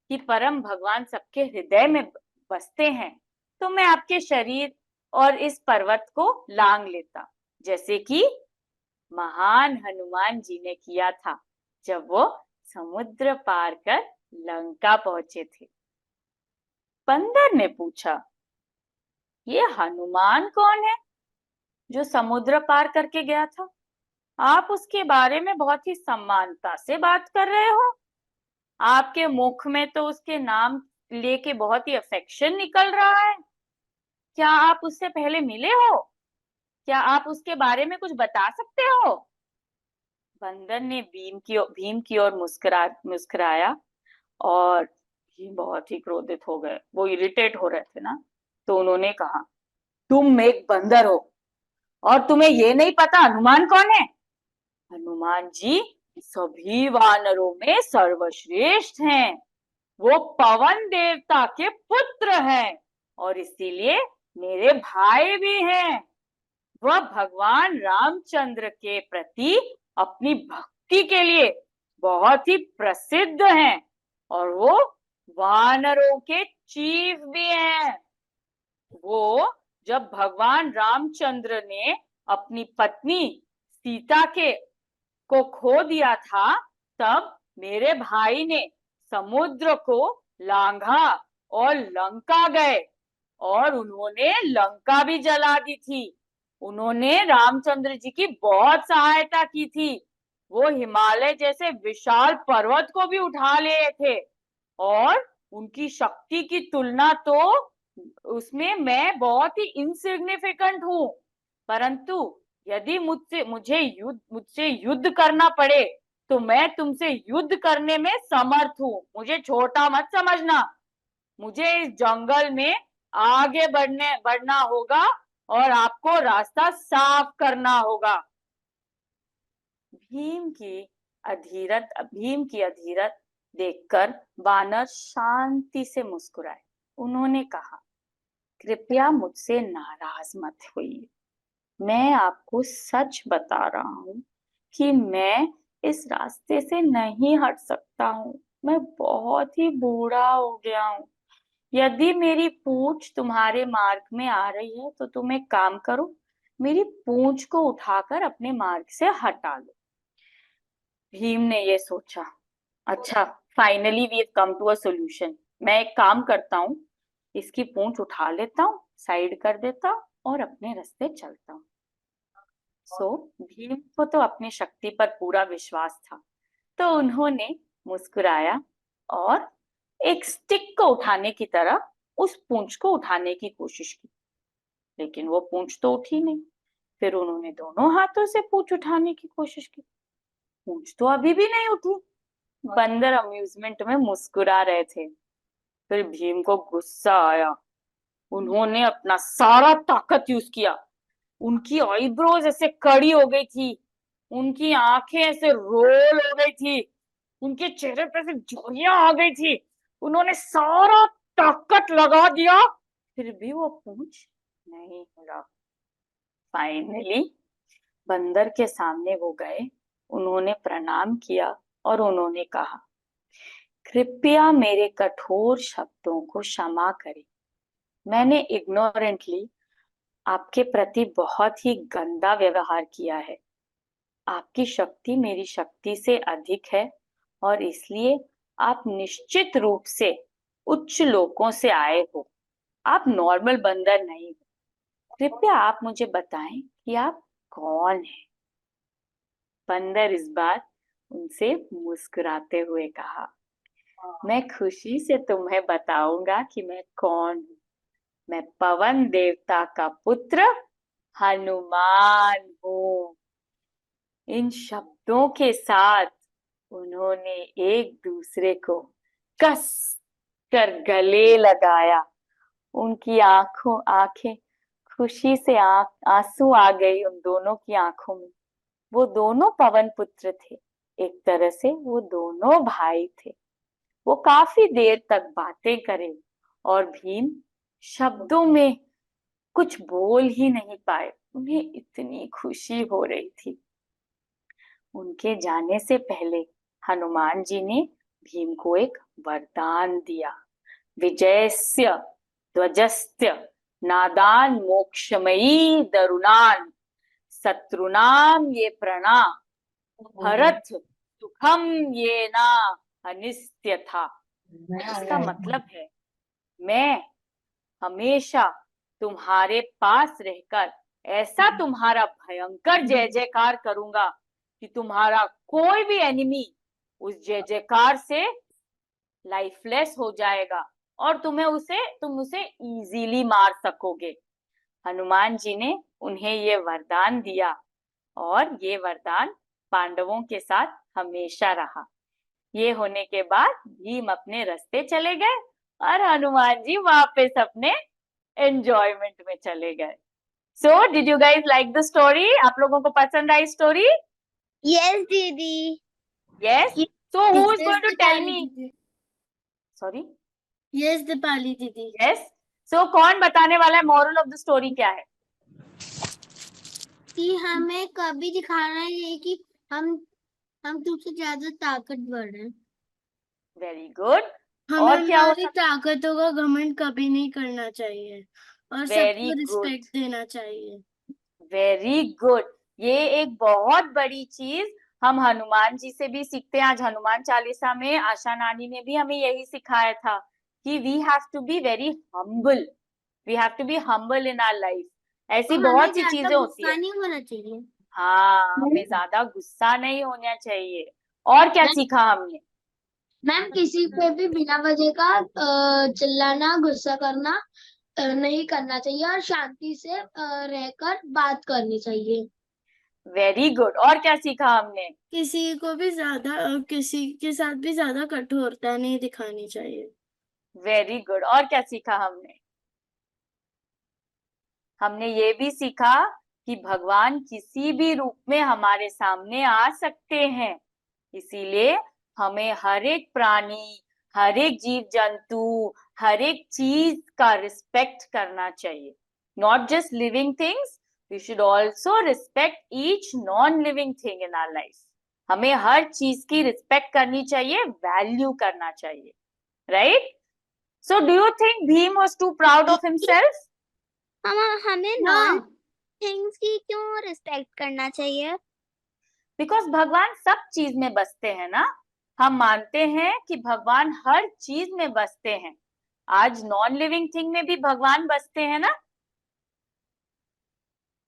कि परम भगवान सबके हृदय में बसते हैं तो मैं आपके शरीर और इस पर्वत को लांग लेता, जैसे कि महान हनुमान जी ने किया था जब वो समुद्र पार कर लंका पहुंचे थे। बंदर ने पूछा, ये हनुमान कौन है जो समुद्र पार करके गया था? आप उसके बारे में बहुत ही सम्मानता से बात कर रहे हो। आपके मुख में तो उसके नाम लेके बहुत ही अफेक्शन निकल रहा है। क्या आप उससे पहले मिले हो? क्या आप उसके बारे में कुछ बता सकते हो? बंदर ने भीम की ओर मुस्कुराया और भीम बहुत ही क्रोधित हो गए। वो इरिटेट हो रहे थे ना, तो उन्होंने कहा, तुम एक बंदर हो और तुम्हें ये नहीं पता हनुमान कौन है? हनुमान जी सभी वानरों में सर्वश्रेष्ठ हैं। वो पवन देवता के पुत्र हैं और इसीलिए मेरे भाई भी हैं। वह भगवान रामचंद्र के प्रति अपनी भक्ति के लिए बहुत ही प्रसिद्ध हैं और वो वानरों के चीफ भी हैं। वो जब भगवान रामचंद्र ने अपनी पत्नी सीता को खो दिया था, तब मेरे भाई ने समुद्र को लांघा और लंका गए और उन्होंने लंका भी जला दी थी। उन्होंने रामचंद्र जी की बहुत सहायता की थी। वो हिमालय जैसे विशाल पर्वत को भी उठा लिए थे और उनकी शक्ति की तुलना तो उसमें मैं बहुत ही इनसिग्निफिकेंट हूँ, परंतु यदि मुझसे युद्ध करना पड़े तो मैं तुमसे युद्ध करने में समर्थ हूँ। मुझे छोटा मत समझना। मुझे इस जंगल में आगे बढ़ना होगा और आपको रास्ता साफ करना होगा। भीम की अधीरत देखकर वानर शांति से मुस्कुराए। उन्होंने कहा, कृपया मुझसे नाराज मत होइए। मैं आपको सच बता रहा हूँ कि मैं इस रास्ते से नहीं हट सकता हूँ। मैं बहुत ही बूढ़ा हो गया हूँ। यदि मेरी पूंछ तुम्हारे मार्ग में आ रही है तो तुम एक काम करो, मेरी पूंछ को उठाकर अपने मार्ग से हटा लो। भीम ने ये सोचा, अच्छा, finally we have come to a solution. मैं एक काम करता हूँ, इसकी पूंछ उठा लेता हूँ, साइड कर देता हूँ और अपने रास्ते चलता हूँ। भीम को तो अपनी शक्ति पर पूरा विश्वास था, तो उन्होंने मुस्कुराया और एक स्टिक को उठाने की तरह उस पूंछ को उठाने की कोशिश की, लेकिन वो पूंछ तो उठी नहीं। फिर उन्होंने दोनों हाथों से पूंछ उठाने की कोशिश की, पूंछ तो अभी भी नहीं उठी। बंदर अम्यूजमेंट में मुस्कुरा रहे थे। फिर भीम को गुस्सा आया। उन्होंने अपना सारा ताकत यूज किया। उनकी आईब्रोज ऐसे कड़ी हो गई थी, उनकी आंखें ऐसे रोल हो गई थी, उनके चेहरे पर ऐसे झुर्रियां आ गई थी। उन्होंने सारा ताकत लगा दिया, फिर भी वो पूंछ नहीं हिला। फाइनली बंदर के सामने वो गए, उन्होंने प्रणाम किया और उन्होंने कहा, कृपया मेरे कठोर शब्दों को क्षमा करें। मैंने इग्नोरेंटली आपके प्रति बहुत ही गंदा व्यवहार किया है। आपकी शक्ति मेरी शक्ति से अधिक है और इसलिए आप निश्चित रूप से उच्च लोकों से आए हो। आप नॉर्मल बंदर नहीं हो। कृपया आप मुझे बताएं कि आप कौन हैं? बंदर इस बार उनसे मुस्कुराते हुए कहा, मैं खुशी से तुम्हें बताऊंगा कि मैं कौन हूँ। मैं पवन देवता का पुत्र हनुमान हूँ। इन शब्दों के साथ उन्होंने एक दूसरे को कस कर गले लगाया। उनकी आंखें खुशी से आंसू आ गई उन दोनों की आंखों में। वो दोनों पवन पुत्र थे, एक तरह से वो दोनों भाई थे। वो काफी देर तक बातें करे और भीम शब्दों में कुछ बोल ही नहीं पाए। उन्हें इतनी खुशी हो रही थी। उनके जाने से पहले हनुमान जी ने भीम को एक वरदान दिया, विजयस्य ध्वजस्य नादान मोक्षमयी दरुणान शत्रुनाम ये प्रणा भरत सुखम ये ना अनित्य था। इसका मतलब है, मैं हमेशा तुम्हारे पास रहकर ऐसा तुम्हारा भयंकर जय जयकार करूंगा कि तुम्हारा कोई भी एनिमी उस जय जयकार से लाइफलेस हो जाएगा और तुम उसे इजीली मार सकोगे। हनुमान जी ने उन्हें ये वरदान दिया और ये वरदान पांडवों के साथ हमेशा रहा। ये होने के बाद भीम अपने रास्ते चले गए और हनुमान जी वापस अपने एंजॉयमेंट में चले गए। So did you guys like the story? आप लोगों को पसंद आई स्टोरी? यस दीदी। Yes. So who is going to tell me? Sorry. Yes Deepali दीदी. Yes. So कौन बताने वाला है moral of the story क्या है? कि हमें कभी दिखाना है कि हम तुमसे ज्यादा ताकतवर हैं. Very good. हमें और क्या हो हमारी ताकतों का घमंड कभी नहीं करना चाहिए और Very सबको good. रिस्पेक्ट देना चाहिए. Very good. ये एक बहुत बड़ी चीज हम हनुमान जी से भी सीखते हैं. आज हनुमान चालीसा में आशा नानी ने भी हमें यही सिखाया था कि we have to be very humble. We have to be humble in our life. ऐसी और बहुत हमें सी ज्यादा चीजें होती गुस्सा है. नहीं होना चाहिए. हाँ, हमें ज्यादा गुस्सा नहीं होना चाहिए. और क्या सीखा हमने? मैम किसी पे भी बिना वजह का चिल्लाना, गुस्सा करना नहीं करना चाहिए और शांति से रहकर बात करनी चाहिए. Very good. और क्या सीखा हमने? किसी को भी किसी के साथ भी ज्यादा कठोरता नहीं दिखानी चाहिए. Very good. और क्या सीखा हमने? हमने ये भी सीखा कि भगवान किसी भी रूप में हमारे सामने आ सकते हैं. इसीलिए हमें हर एक प्राणी, हर एक जीव जंतु, हर एक चीज का रिस्पेक्ट करना चाहिए. Not just living things, we should also respect each non living thing in our life. हमें हर चीज की रिस्पेक्ट करनी चाहिए, वैल्यू करना चाहिए. Right? So do you think Bhim was too proud of himself? हमें नॉन थिंग्स की क्यों रिस्पेक्ट करना चाहिए? बिकॉज भगवान सब चीज में बसते हैं ना. हम मानते हैं कि भगवान हर चीज में बसते हैं. आज नॉन लिविंग थिंग में भी भगवान बसते हैं ना.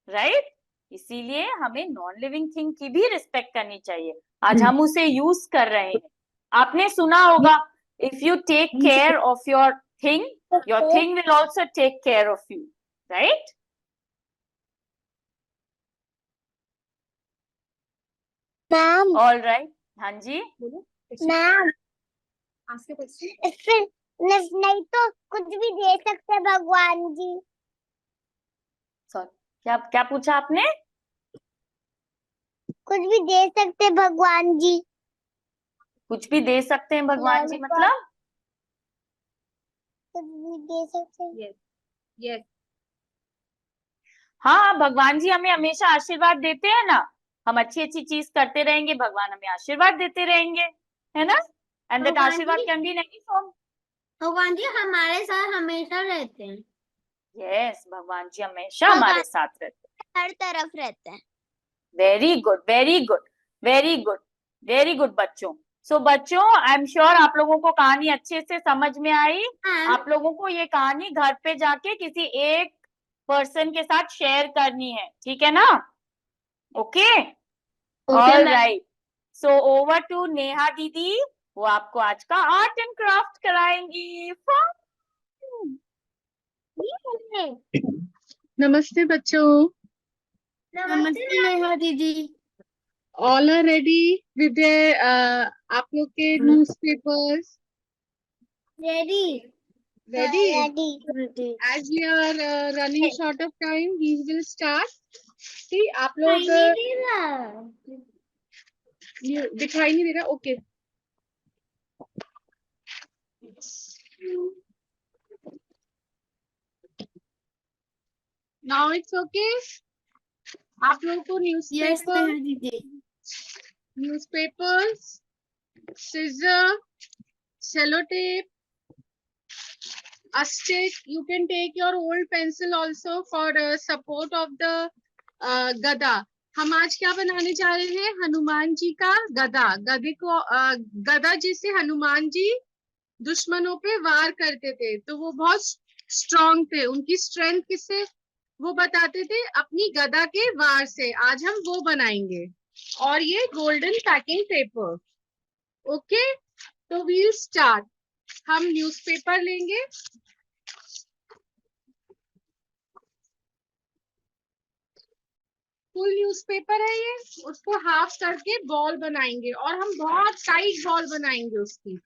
राइट? इसीलिए हमें नॉन लिविंग थिंग की भी रिस्पेक्ट करनी चाहिए. आज हम उसे यूज कर रहे हैं. आपने सुना होगा, if you take care of your thing will also take care of you. Right? Ma'am all right. हाँ जी. मैम इससे नहीं तो कुछ भी दे सकते भगवान जी. क्या क्या पूछा आपने? कुछ भी दे सकते भगवान जी. कुछ भी दे सकते हैं भगवान जी मतलब? कुछ भी दे सकते. यस. हाँ, भगवान जी हमें हमेशा आशीर्वाद देते हैं ना. हम अच्छी अच्छी चीज करते रहेंगे, भगवान हमें आशीर्वाद देते रहेंगे, है ना. एंड दैट भगवान आशीर्वाद जी- can be in any form. भगवान जी हमारे साथ हमेशा रहते हैं. यस, भगवान जी हमेशा हमारे साथ रहते हैं. हर तरफ रहते हैं. Very good, very good, very good, very good बच्चों. सो बच्चों, आई एम श्योर आप लोगों को कहानी अच्छे से समझ में आई. आप लोगों को ये कहानी घर पे जाके किसी एक पर्सन के साथ शेयर करनी है. ठीक है ना? Okay. All right. So over to Neha दीदी. वो आपको आज का आर्ट एंड क्राफ्ट कराएंगी. नमस्ते बच्चों. नमस्ते नेहा दीदी. ऑल आर रेडी विद आप लोग के newspapers? Ready. Ready? As we are running short of time, we will start. See, आप लोग दिखाई नहीं दे रहा. ओके. Now it's okay. आप लोगों को newspapers, scissor, sellotape, a stick. You can take your old pencil also for support of the गदा. हम आज क्या बनाने जा रहे हैं? हनुमान जी का गदा. गदा जिससे हनुमान जी दुश्मनों पे वार करते थे, तो वो बहुत स्ट्रॉन्ग थे. उनकी स्ट्रेंथ किससे वो बताते थे? अपनी गदा के वार से. आज हम वो बनाएंगे. और ये गोल्डन पैकिंग पेपर. ओके, तो वील स्टार्ट. हम न्यूज़पेपर लेंगे. फुल न्यूज़पेपर है ये. उसको हाफ करके बॉल बनाएंगे और हम बहुत टाइट बॉल बनाएंगे उसकी.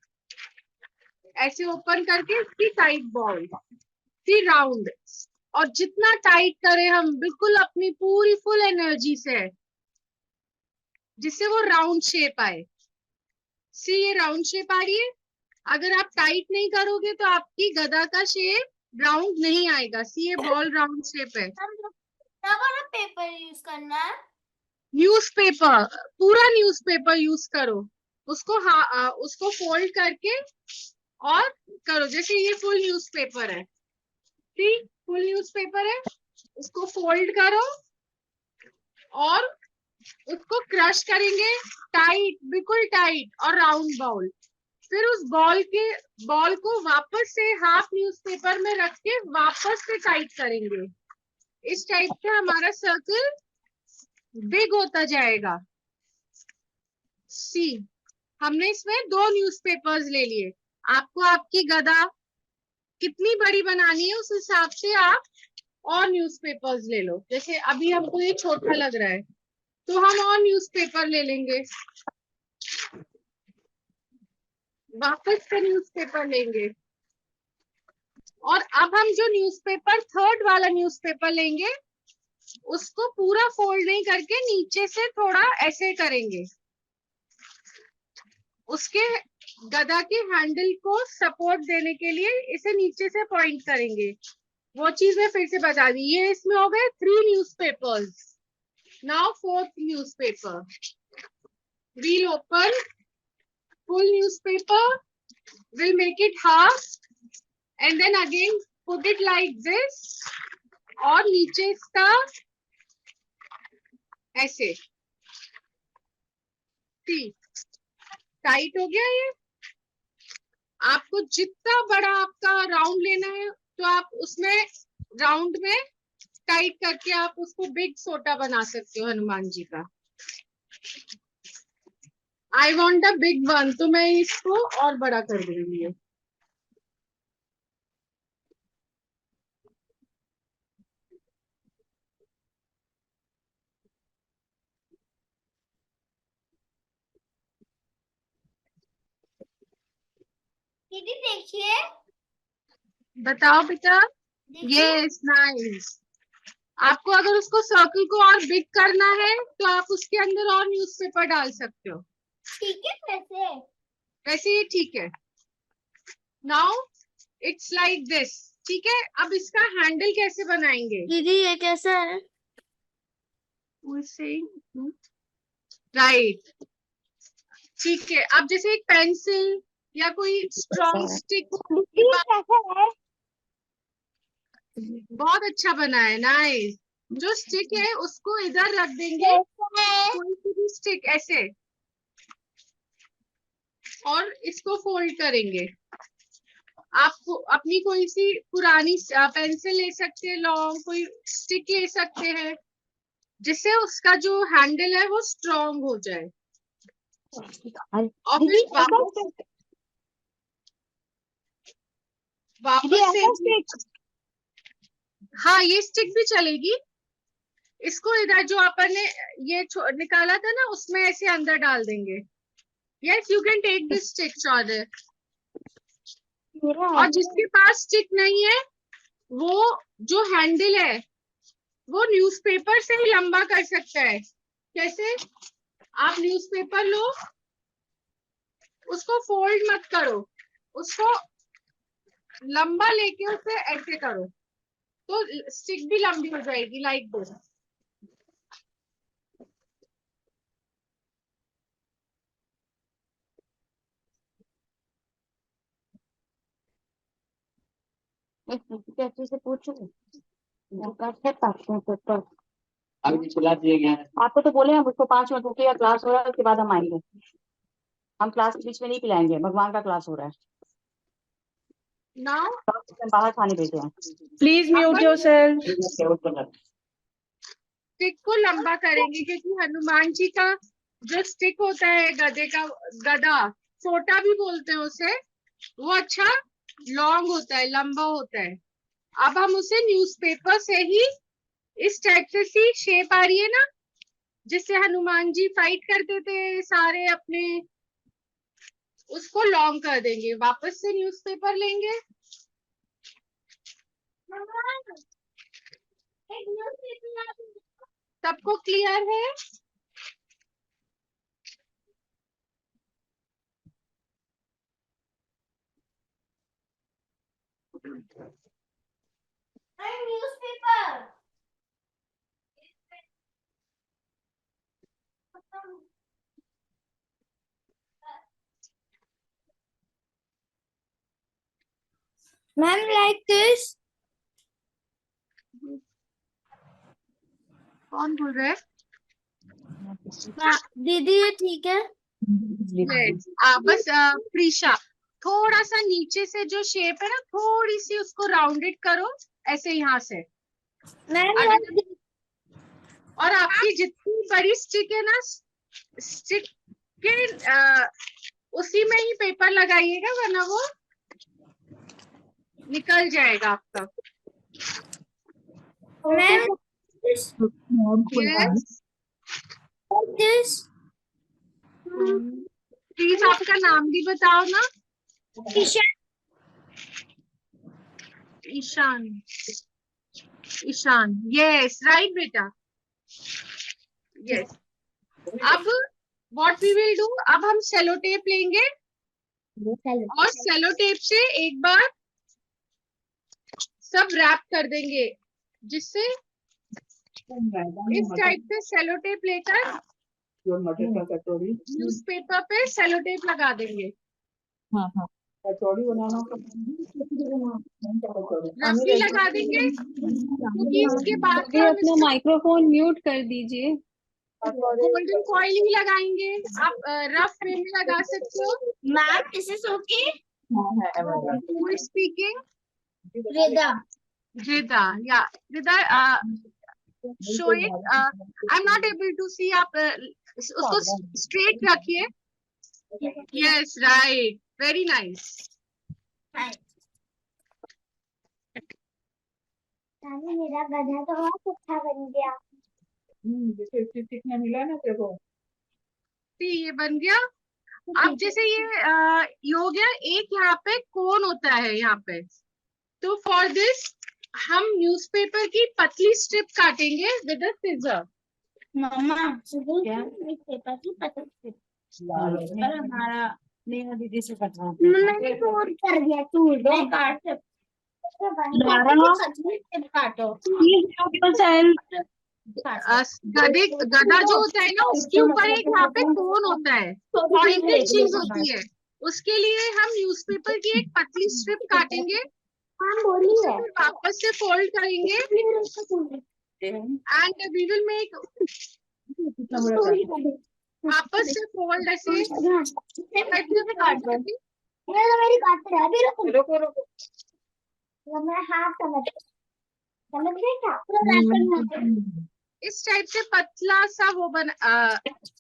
ऐसे ओपन करके इसकी टाइट बॉल, फिर राउंड. और जितना टाइट करें हम, बिल्कुल अपनी पूरी फुल एनर्जी से, जिससे वो राउंड शेप आए. सी ये राउंड शेप आ रही है। अगर आप टाइट नहीं करोगे तो आपकी गदा का शेप राउंड नहीं आएगा। सी ये बॉल राउंड शेप है। पेपर यूज करना है। न्यूज़पेपर, पूरा न्यूज़पेपर यूज करो। उसको उसको फोल्ड करके और करो। जैसे ये फुल न्यूज़पेपर है, ठीक, फुल न्यूज़पेपर है, उसको फोल्ड करो और उसको क्रश करेंगे टाइट, बिल्कुल टाइट और राउंड बॉल। फिर उस बॉल को वापस से हाफ न्यूज़पेपर में रख के वापस से टाइट करेंगे। इस टाइप से हमारा सर्कल बिग होता जाएगा। सी, हमने इसमें 2 न्यूज़पेपर्स ले लिए। आपको आपकी गदा कितनी बड़ी बनानी है उस हिसाब से आप और न्यूज़पेपर्स ले लो। जैसे अभी हमको ये छोटा लग रहा है तो हम और न्यूज़पेपर ले लेंगे, वापस से न्यूज़पेपर लेंगे। और अब हम जो न्यूज़पेपर, थर्ड वाला न्यूज़पेपर लेंगे, उसको पूरा फोल्ड नहीं करके नीचे से थोड़ा ऐसे करेंगे। उसके गदा के हैंडल को सपोर्ट देने के लिए इसे नीचे से पॉइंट करेंगे। वो चीज मैं फिर से बता दी। ये इसमें हो गए 3 newspapers. Now 4th newspaper. We'll open full newspaper, we'll make it half and then again put it like this और नीचे इसका ऐसे। टाइट हो गया ये। आपको जितना बड़ा आपका राउंड लेना है तो आप उसमें राउंड में टाइट करके आप उसको बिग सोटा बना सकते हो हनुमान जी का। I want a big one, तो मैं इसको और बड़ा कर दूंगी। दीदी देखिए, बताओ बेटा। Yes, nice. आपको अगर उसको सर्कल को और बिग करना है तो आप उसके अंदर और न्यूज़पेपर डाल सकते हो। ठीक है, कैसे? वैसे ये ठीक है। Now it's like this. ठीक है, अब इसका हैंडल कैसे बनाएंगे? दीदी ये कैसा है? राइट, ठीक है। अब जैसे एक पेंसिल या कोई स्ट्रॉन्ग स्टिक, बहुत अच्छा बना है, नाइस। जो स्टिक है उसको इधर रख देंगे, कोई सी भी स्टिक ऐसे, और इसको फोल्ड करेंगे। आप अपनी कोई सी पुरानी पेंसिल ले सकते हैं, लॉन्ग कोई स्टिक ले सकते हैं, जिससे उसका जो हैंडल है वो स्ट्रॉन्ग हो जाए। और फिर वापस से, हाँ ये स्टिक भी चलेगी। इसको इधर जो अपन ने ये निकाला था ना, उसमें ऐसे अंदर डाल देंगे। Yes, you can take this stick shorter. और जिसके पास स्टिक नहीं है वो जो हैंडल है वो न्यूज़पेपर से ही लंबा कर सकता है। कैसे? आप न्यूज़पेपर लो, उसको फोल्ड मत करो, उसको लंबा लेके उसे ऐसे करो तो स्टिक भी लंबी हो जाएगी, लाइक दिस। कैसे से पूछो अभी चिल्ला दिए गए। आपको तो बोले हम उसको 5 मिनट रुकिएगा, क्लास हो रहा है, उसके बाद हम आएंगे। हम क्लास के बीच में नहीं पिलाएंगे, भगवान का क्लास हो रहा है। नाउ बाहर खाने भेजे हैं। Please mute yourself. स्टिक को लंबा करेंगे क्योंकि हनुमान जी का जो स्टिक होता है, गधे का गदा, छोटा भी बोलते हैं उसे, वो अच्छा लॉन्ग होता है, लंबा होता है। अब हम उसे न्यूज़पेपर से ही इस टाइप से सी शेप आ रही है ना, जिससे हनुमान जी फाइट करते थे सारे अपने, उसको लॉन्ग कर देंगे। वापस से न्यूज़पेपर लेंगे। सबको क्लियर है? Ma'am like this. कौन बोल रहा है? दीदी ये ठीक है। Yes. बस प्रीशा, थोड़ा सा नीचे से जो शेप है ना, थोड़ी सी उसको राउंडेड करो ऐसे यहाँ से। मैम अगर और आपकी जितनी बड़ी स्टिक है ना, स्टिक के उसी में ही पेपर लगाइएगा, वरना वो निकल जाएगा आपका। Ma'am Yes. दिस। प्लीज आपका नाम भी बताओ ना। ईशान। ईशान, यस राइट बेटा, यस। अब व्हाट वी विल डू, अब हम सेलो टेप लेंगे और सेलो टेप से एक बार सब रैप कर देंगे, जिससे इस टाइप से सेलो टेप लेकर न्यूज़पेपर पे सेलो टेप लगा देंगे। रफली लगा देंगे, क्योंकि इसके बाद हम अपना माइक्रोफोन म्यूट कर दीजिए। गोल्डन फॉइल ही लगाएंगे। आप रफ वे में लगा सकते हो। Ma'am this is okay. Who is speaking? Veda. Rida, yeah. Rida, show it. I'm not able to see. आप उसको straight रखिए। Yes, right. Very nice. मेरा गधा तो बहुत अच्छा बन गया। ये बन गया। अब जैसे ये हो गया, एक यहाँ पे कोन होता है यहाँ पे, तो फॉर दिस हम न्यूज़पेपर की पतली स्ट्रिप काटेंगे विद अ सीजर। मम्मा पेपर की पतली हमारा नेहा दीदी से कटवा मैंने टूट कर दिया। टूट दो काट काटो। गधा जो होता है ना, उसके ऊपर एक यहाँ पे कोन होता है, पॉइंटेड चीज होती है। उसके लिए हम न्यूज़पेपर की एक पतली स्ट्रिप काटेंगे, उसे फिर वापस से फोल्ड करेंगे एंड वी विल मेक वापस से फोल्ड ऐसे। मैं हाथ समझ गई क्या? इस टाइप से पतला सा वो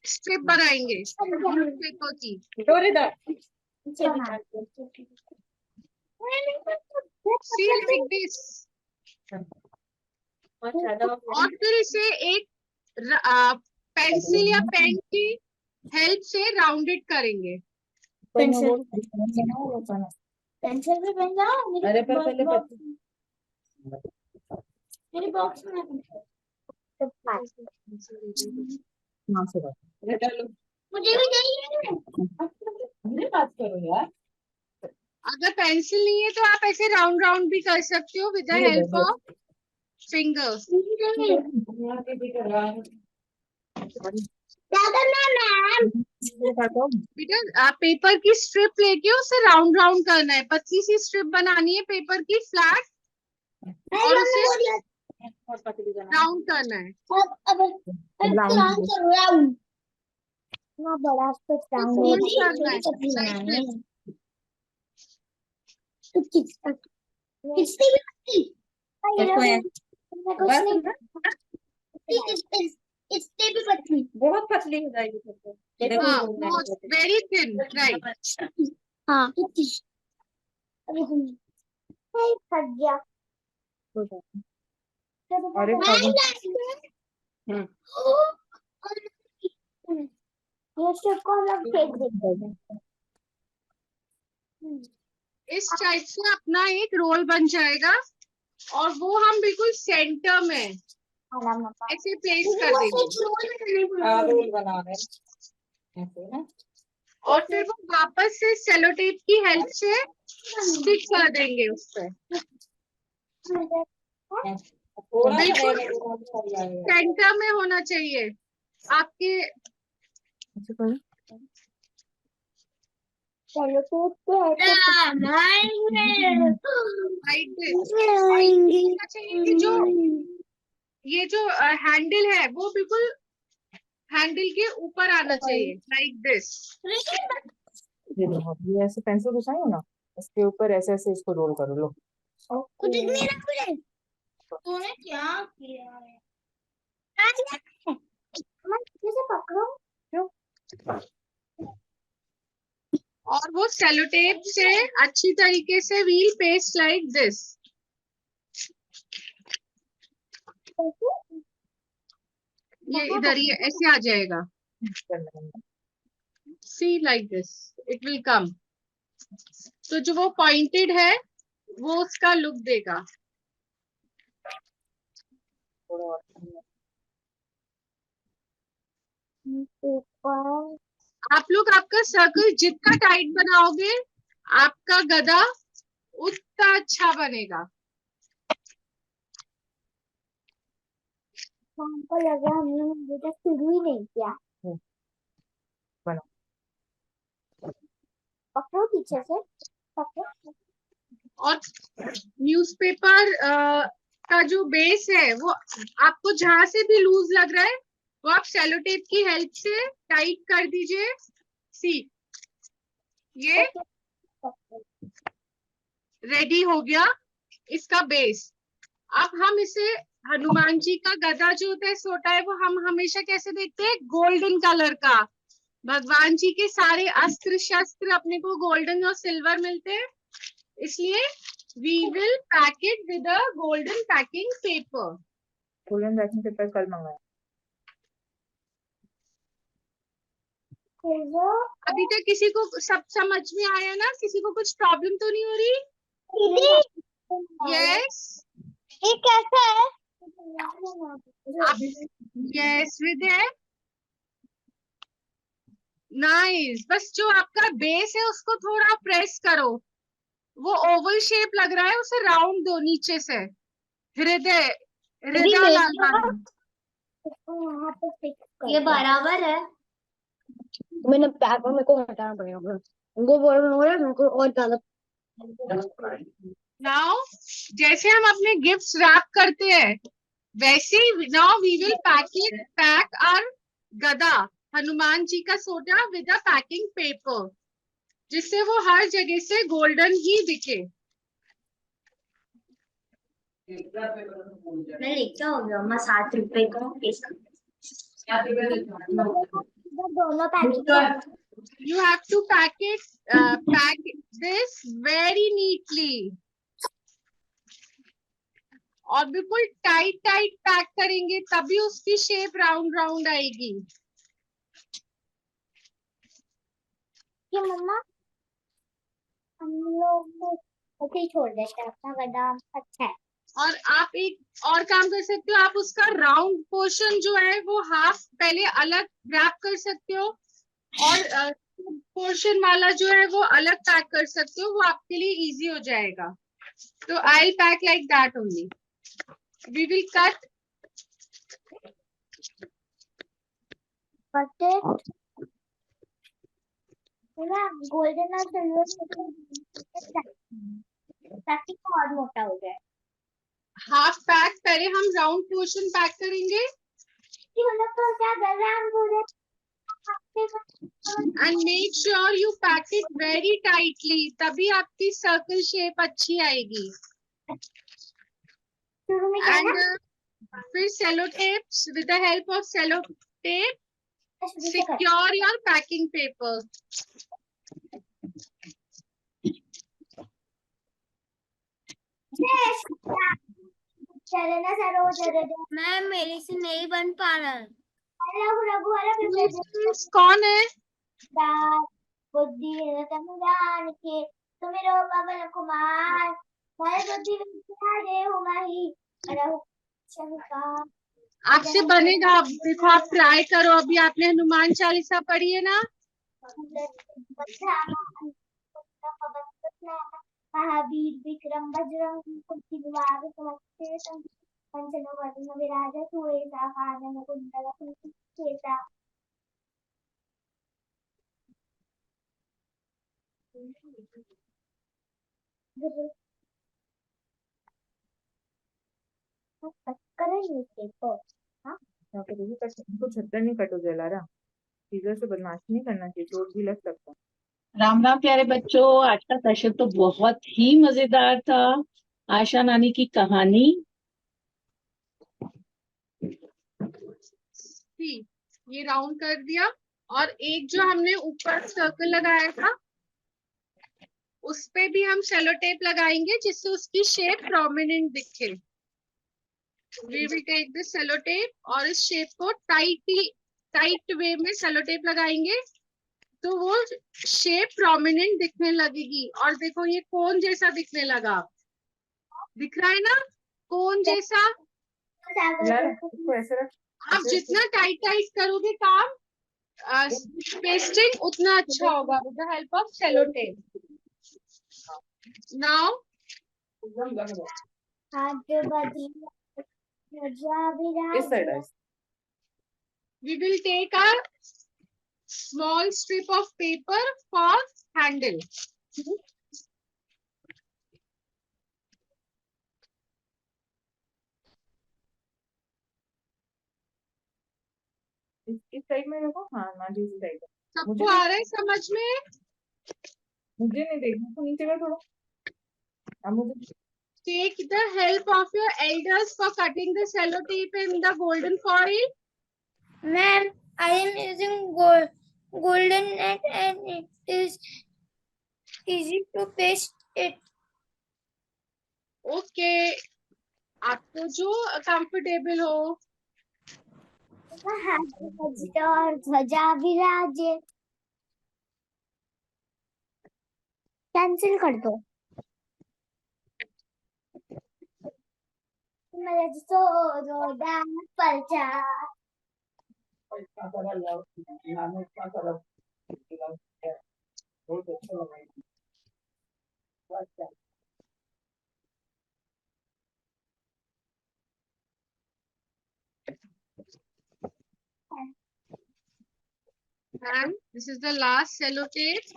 स्ट्रिप बनाएंगे न्यूज़पेपर की। See like this. और फिर इसे एक पेंसिल या पेन की हेल्प से राउंडेड करेंगे। पेंसिल भी बन जाओ। अरे पर पहले मेरे बॉक्स में मुझे भी चाहिए। बात करो यार। अगर पेंसिल नहीं है तो आप ऐसे राउंड राउंड भी कर सकते हो with the help of fingers. बेटा पेपर की स्ट्रिप लेके उसे राउंड राउंड करना है, पतली सी स्ट्रिप बनानी है पेपर की फ्लैट, और उसे राउंड करना है। बड़ा फोल्ड करना है। इससे भी पतली, बहुत पतली हो जाएगी। Very thin, right. हाँ फट गया। ये सबको अलग फेंक देते। इस टाइप से अपना एक रोल बन जाएगा और वो हम बिल्कुल सेंटर में ऐसे प्लेस कर देंगे। रोल बना रहे हैं। और फिर वो वापस से सेलो टेप की हेल्प से स्टिक कर देंगे उस पर। बिल्कुल सेंटर में होना चाहिए आपके। चलो तो लाइक दिस। और ये होना चाहिए कि जो ये जो हैंडल है वो बिल्कुल हैंडल के ऊपर आना चाहिए, लाइक दिस। ये देखो, ये ऐसे पेंसिल घुसाई हो ना, इसके ऊपर ऐसे ऐसे इसको रोल करो। लो कुछ नहीं ना मुझे। तूने क्या किया है? मैं कैसे पकड़ूं? और वो सेलो टेप से अच्छी तरीके से व्हील पेस्ट लाइक दिस। ये इधर ये ऐसे आ जाएगा, see like this, it will come. तो जो वो पॉइंटेड है वो उसका लुक देगा। आप लोग आपका सर्कल जितना टाइट बनाओगे आपका गधा उतना अच्छा बनेगा। हमको लगा हमने अभी तक शुरू ही नहीं किया। बनो। पकड़ो पीछे से, पकड़ो। और न्यूज़पेपर का जो बेस है वो आपको जहां से भी लूज लग रहा है वो आप सेलो टेप की हेल्प से टाइट कर दीजिए। सी, ये रेडी हो गया इसका बेस। अब हम इसे, हनुमान जी का गदा जो होता है सोटा है, वो हम हमेशा कैसे देखते हैं, गोल्डन कलर का। भगवान जी के सारे अस्त्र शस्त्र अपने को गोल्डन और सिल्वर मिलते हैं, इसलिए we will pack it with a golden packing paper. Golden packing paper कल मंगाया। अभी तक किसी को सब समझ में आया ना? किसी को कुछ प्रॉब्लम तो नहीं हो रही? यस, ये कैसा है? यस हृदय, नाइस। बस जो आपका बेस है उसको थोड़ा प्रेस करो, वो ओवल शेप लग रहा है उसे राउंड दो नीचे से। हृदय, हृदय लाल, ये बराबर है। मैंने पैक मेरे को हटाना पड़ेगा, उनको बोलना होगा मेरे को और ज्यादा। नाउ जैसे हम अपने गिफ्ट्स रैप करते हैं वैसे ही now we will pack our gada, Hanuman जी का सोटा, विद अ पैकिंग पेपर, जिससे वो हर जगह से गोल्डन ही दिखे। मैं लेके हो गया, मैं 7 रुपए का दोनों packet. You have to pack this very neatly, और बिल्कुल टाइट टाइट पैक करेंगे तभी उसकी शेप राउंड राउंड आएगी। ये मम्मा हम लोग ऐसे ही छोड़ देते हैं, अपना गड्ढा अच्छा है। और आप एक और काम कर सकते हो, आप उसका राउंड पोर्शन जो है वो हाफ पहले अलग रैप कर सकते हो, और पोर्शन वाला जो है वो अलग पैक कर सकते हो, वो आपके लिए इजी हो जाएगा। तो I pack like that only. We will cut golden और सिल्वर ताकि और मोटा हो जाए। हाफ पैक, पहले हम राउंड पोर्शन पैक करेंगे मतलब तो क्या कर रहे हैं हम पूरे and make sure you pack it very tightly, तभी आपकी सर्कल शेप अच्छी आएगी। शुरू में क्या And फिर cello tapes, with the help of cello tape, secure your packing paper. चले ना सर, मैं मेरे से नहीं बन पा रहा। रघु वाला कौन है? बुद्धि समुदान के तुम्हें पवन कुमार बुद्धि आपसे बनेगा, देखो आप ट्राई करो। अभी आपने हनुमान चालीसा पढ़ी है ना? महावीर विक्रम बजरंग कुंती विवाद समस्ते पंचनो वर्ण विराज सुवेशा कानन कुंडल कुंती यहाँ पे देखिए इनको छत्तर नहीं कटो जलारा, सीजर से बदमाशी नहीं करना चाहिए, चोट भी लग सकता है। राम राम प्यारे बच्चों, आज का सेशन तो बहुत ही मजेदार था। आशा नानी की कहानी। ये राउंड कर दिया, और एक जो हमने ऊपर सर्कल लगाया था उस पे भी हम सेलो टेप लगाएंगे जिससे उसकी शेप प्रोमिनेंट दिखे। We will take this sellotape और इस शेप को टाइट वे में सेलो टेप लगाएंगे तो वो शेप प्रोमिनेंट दिखने लगेगी। और देखो ये कोन जैसा दिखने लगा, दिख रहा है ना, कोन जैसा। यार इसको ऐसे रख, आप जितना टाइट करोगे काम पेस्टिंग उतना अच्छा होगा with the help of sellotape. Now इस साइड है। we will take a small strip of paper for handle. इस साइड में देखो, हाँ ना जी इस साइड। सबको आ रहा है समझ में? मुझे नहीं देखना, तो नीचे कर थोड़ा। अब मुझे Take the help of your elders for cutting the cello tape in the golden foil. Ma'am, I am using golden net and it is easy to paste it. Okay, आपको जो कंफर्टेबल हो। और ध्वजा विराजे, कैंसिल कर दो। And this is the last cello tape.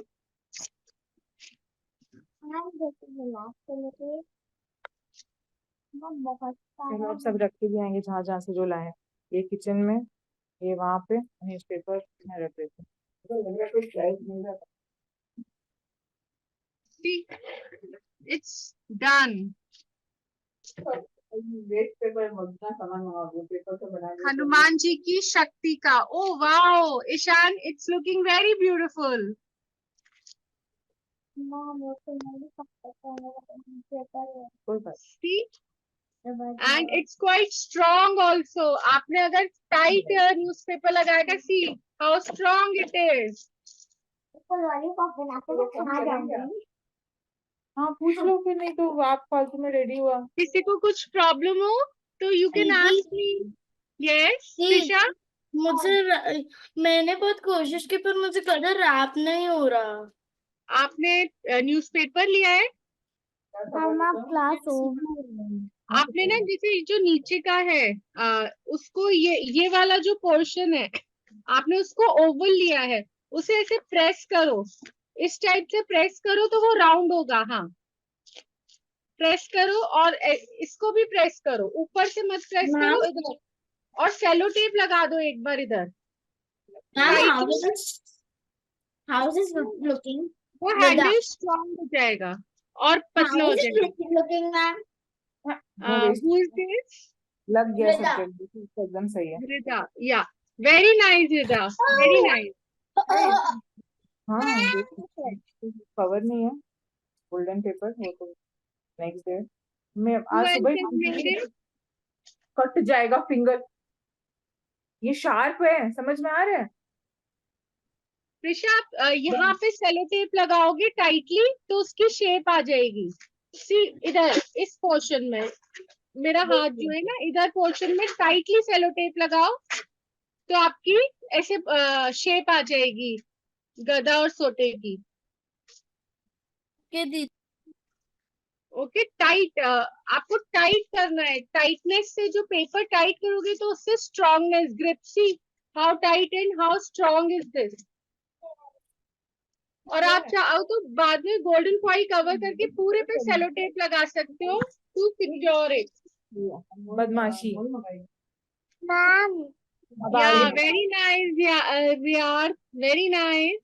चलो अब सब रख के भी आएंगे जहाँ जहाँ से जो लाए। ये किचन में, ये वहाँ पे, न्यूज पेपर मैं रख देती हूँ। See, it's done. Hanuman ji की शक्ति का। Oh wow, Ishan, it's looking very beautiful. See, and it's quite strong also. आपने अगर tight newspaper लगाएगा, see how strong it is. हाँ पूछ लो, फिर नहीं तो आप फालतू में रेडी हुआ। किसी को कुछ प्रॉब्लम हो तो you can ask me. Yes, Trisha. मुझे मैंने बहुत कोशिश की पर मुझे कलर रैप नहीं हो रहा। आपने न्यूज़पेपर लिया है? क्लास आपने ना जैसे जो नीचे का है उसको ये वाला जो पोर्शन है आपने उसको ओवल लिया है, उसे ऐसे प्रेस करो, इस टाइप से प्रेस करो तो वो राउंड होगा। हाँ प्रेस करो और इसको भी प्रेस करो, ऊपर से मत प्रेस करो इधर, और सेलो टेप लगा दो एक बार इधर। लुकिंग वो हैंडल स्ट्रॉन्ग हो जाएगा और पतला हो जाएगा। Looking ma'am Who is this? लग गया मृदा। सब एकदम सही है। Rida. Yeah, very nice, Rida. Very nice. हाँ कवर नहीं है गोल्डन पेपर, वो तो नेक्स्ट डे मैं Who आज else सुबह has made it? कट जाएगा फिंगर। ये शार्प है, समझ में आ रहा है? प्रिशा आप यहाँ पे सेलो टेप लगाओगे टाइटली तो उसकी शेप आ जाएगी। सी इधर इस पोर्शन में, मेरा हाथ जो है ना इधर पोर्शन में टाइटली सेलो टेप लगाओ तो आपकी ऐसे शेप आ जाएगी गदा और सोटे की। ओके टाइट, आपको टाइट करना है, टाइटनेस से जो पेपर टाइट करोगे तो उससे strongness, grip, see how tight and how strong is this. और आप चाहो तो बाद में गोल्डन फॉइल कवर करके पूरे पे सेलो टेप लगा सकते हो टू सिक्योर इट। बदमाशी। अब या आगे वेरी नाइस यार, वेरी नाइस।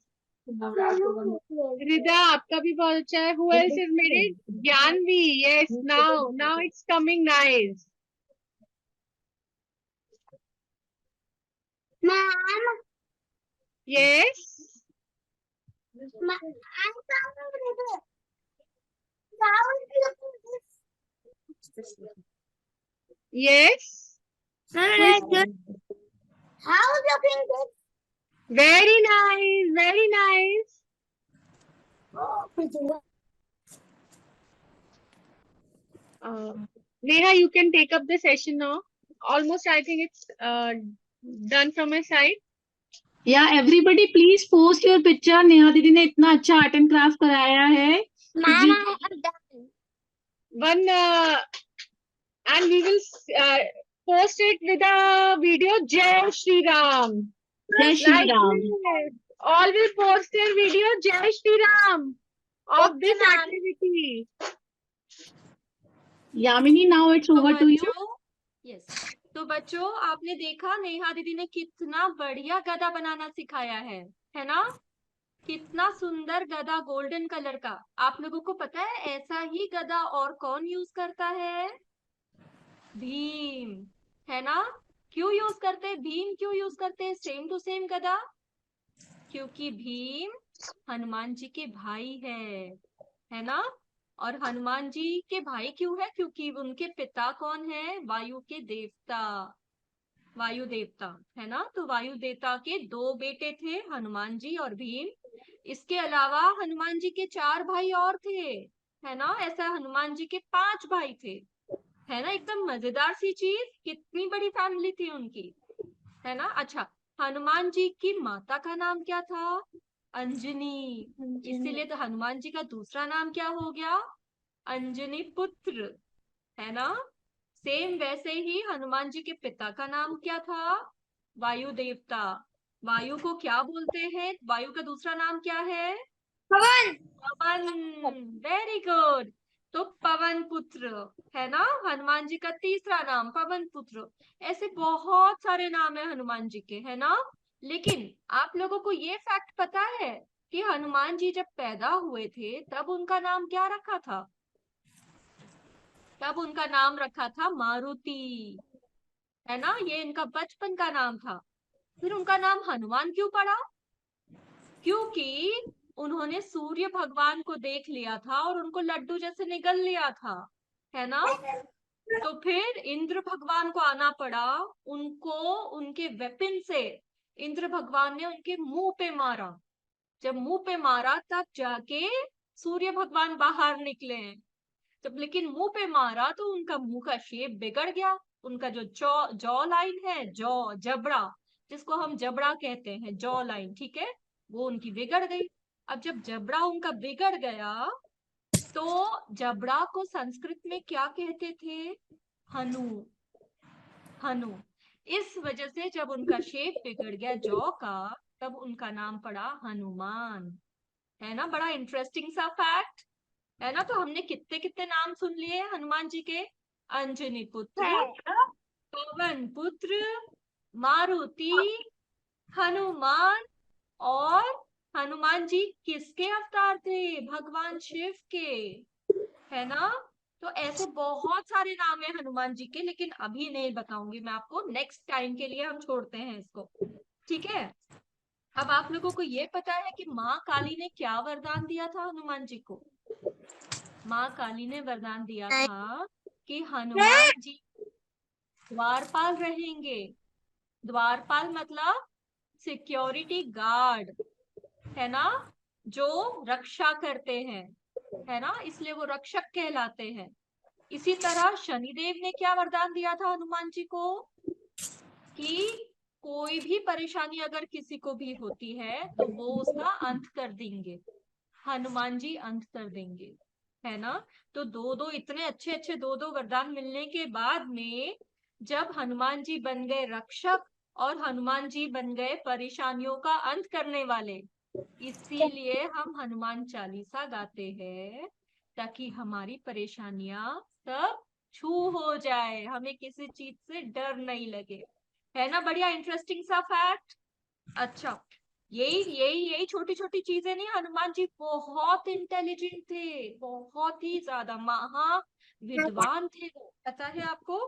रिदा आपका भी बहुत अच्छा है। Who else is made it? Gyanvi, yes, now it's coming nice. Ma'am, yes, I'm coming with it. How is looking this? Yes, How is looking this? Very nice, very nice. Neha, you can take up the session now. Almost, I think it's done from my side. या everybody please post your picture. Neha दीदी ने इतना अच्छा art and craft कराया है। Ma'am, I have done. One, and we will post it with a video. Jai Shri Ram. जय Shri Like Ram. this. All will post their video. Jai Shri Ram of Okay, this ma'am. activity. Yamini, now it's तो over to you. बच्चों, yes, तो बच्चों आपने देखा नेहा दीदी ने कितना बढ़िया गधा बनाना सिखाया है ना? कितना सुंदर गधा गोल्डन कलर का। आप लोगों को पता है ऐसा ही गधा और कौन यूज करता है? भीम, है ना? क्यों यूज करते हैं? भीम क्यों यूज करते हैं सेम टू सेम गधा? क्योंकि भीम हनुमान जी के भाई है ना? और हनुमान जी के भाई क्यों है? क्योंकि उनके पिता कौन है? वायु के देवता, वायु देवता, है ना? तो वायु देवता के 2 बेटे थे, हनुमान जी और भीम। इसके अलावा हनुमान जी के 4 भाई और थे, है ना? ऐसा हनुमान जी के 5 भाई थे, है ना? एकदम मजेदार सी चीज। कितनी बड़ी फैमिली थी उनकी, है ना? अच्छा, हनुमान जी की माता का नाम क्या था? अंजनी। इसीलिए तो हनुमान जी का दूसरा नाम क्या हो गया? अंजनी पुत्र, है ना? सेम वैसे ही हनुमान जी के पिता का नाम क्या था? वायु देवता। वायु को क्या बोलते हैं? वायु का दूसरा नाम क्या है? पवन। पवन। Very good. तो पवन पुत्र, है ना? हनुमान जी का तीसरा नाम पवन पुत्र। ऐसे बहुत सारे नाम है हनुमान जी के, है ना? लेकिन आप लोगों को ये फैक्ट पता है कि हनुमान जी जब पैदा हुए थे तब उनका नाम क्या रखा था? तब उनका नाम रखा था मारुति, है ना? ये इनका बचपन का नाम था। फिर उनका नाम हनुमान क्यों पड़ा? क्योंकि उन्होंने सूर्य भगवान को देख लिया था और उनको लड्डू जैसे निगल लिया था, है ना? तो फिर इंद्र भगवान को आना पड़ा, उनको उनके वेपन से इंद्र भगवान ने उनके मुंह पे मारा। जब मुंह पे मारा तब जाके सूर्य भगवान बाहर निकले हैं। जब लेकिन मुंह पे मारा तो उनका मुंह का शेप बिगड़ गया। उनका जो जॉ लाइन है, जबड़ा, जिसको हम जबड़ा कहते हैं, जॉ लाइन, ठीक है, वो उनकी बिगड़ गई। अब जब जबड़ा उनका बिगड़ गया तो जबड़ा को संस्कृत में क्या कहते थे? हनु। हनु। इस वजह से जब उनका शेप बिगड़ गया जॉ का, तब उनका नाम पड़ा हनुमान, है ना? बड़ा इंटरेस्टिंग सा फैक्ट, है ना? तो हमने कितने कितने नाम सुन लिए हनुमान जी के? अंजनी पुत्र, पवन पुत्र, मारुति, हनुमान। और हनुमान जी किसके अवतार थे? भगवान शिव के, है ना? तो ऐसे बहुत सारे नाम है हनुमान जी के, लेकिन अभी नहीं बताऊंगी मैं आपको, नेक्स्ट टाइम के लिए हम छोड़ते हैं इसको, ठीक है? अब आप लोगों को ये पता है कि माँ काली ने क्या वरदान दिया था हनुमान जी को? माँ काली ने वरदान दिया था कि हनुमान जी द्वारपाल रहेंगे। द्वारपाल मतलब सिक्योरिटी गार्ड, है ना? जो रक्षा करते हैं, है ना? इसलिए वो रक्षक कहलाते हैं। इसी तरह शनिदेव ने क्या वरदान दिया था हनुमान जी को? कि कोई भी परेशानी अगर किसी को भी होती है तो वो उसका अंत कर देंगे, हनुमान जी अंत कर देंगे, है ना? तो दो इतने अच्छे अच्छे दो वरदान मिलने के बाद में जब हनुमान जी बन गए रक्षक और हनुमान जी बन गए परेशानियों का अंत करने वाले, इसीलिए हम हनुमान चालीसा गाते हैं ताकि हमारी परेशानियां सब छू हो जाए, हमें किसी चीज से डर नहीं लगे। है ना बढ़िया इंटरेस्टिंग सा फैक्ट। अच्छा, यही यही यही छोटी छोटी चीजें नहीं, हनुमान जी बहुत इंटेलिजेंट थे, बहुत ही ज्यादा महा विद्वान थे वो, पता है आपको।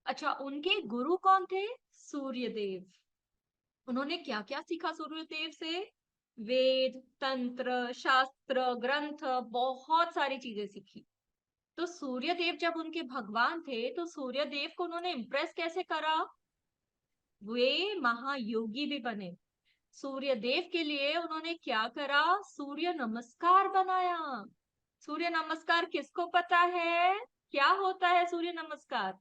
अच्छा, उनके गुरु कौन थे? सूर्यदेव। उन्होंने क्या क्या सीखा सूर्यदेव से? वेद, तंत्र, शास्त्र, ग्रंथ, बहुत सारी चीजें सीखी। तो सूर्यदेव जब उनके भगवान थे तो सूर्यदेव को उन्होंने इम्प्रेस कैसे करा? वे महायोगी भी बने। सूर्यदेव के लिए उन्होंने क्या करा? सूर्य नमस्कार बनाया। सूर्य नमस्कार किसको पता है? क्या होता है सूर्य नमस्कार?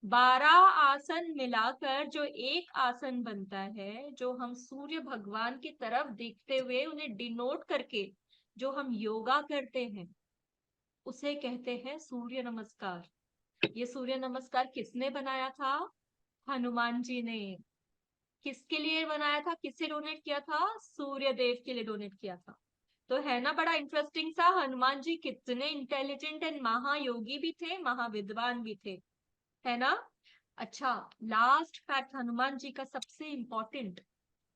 12 आसन मिलाकर जो एक आसन बनता है, जो हम सूर्य भगवान की तरफ देखते हुए उन्हें डिनोट करके जो हम योगा करते हैं, उसे कहते हैं सूर्य नमस्कार। ये सूर्य नमस्कार किसने बनाया था? हनुमान जी ने। किसके लिए बनाया था? किससे डोनेट किया था? सूर्य देव के लिए डोनेट किया था। तो है ना बड़ा इंटरेस्टिंग सा, हनुमान जी कितने इंटेलिजेंट एंड महायोगी भी थे, महाविद्वान भी थे, है ना। अच्छा, लास्ट फैक्ट हनुमान जी का सबसे इंपॉर्टेंट,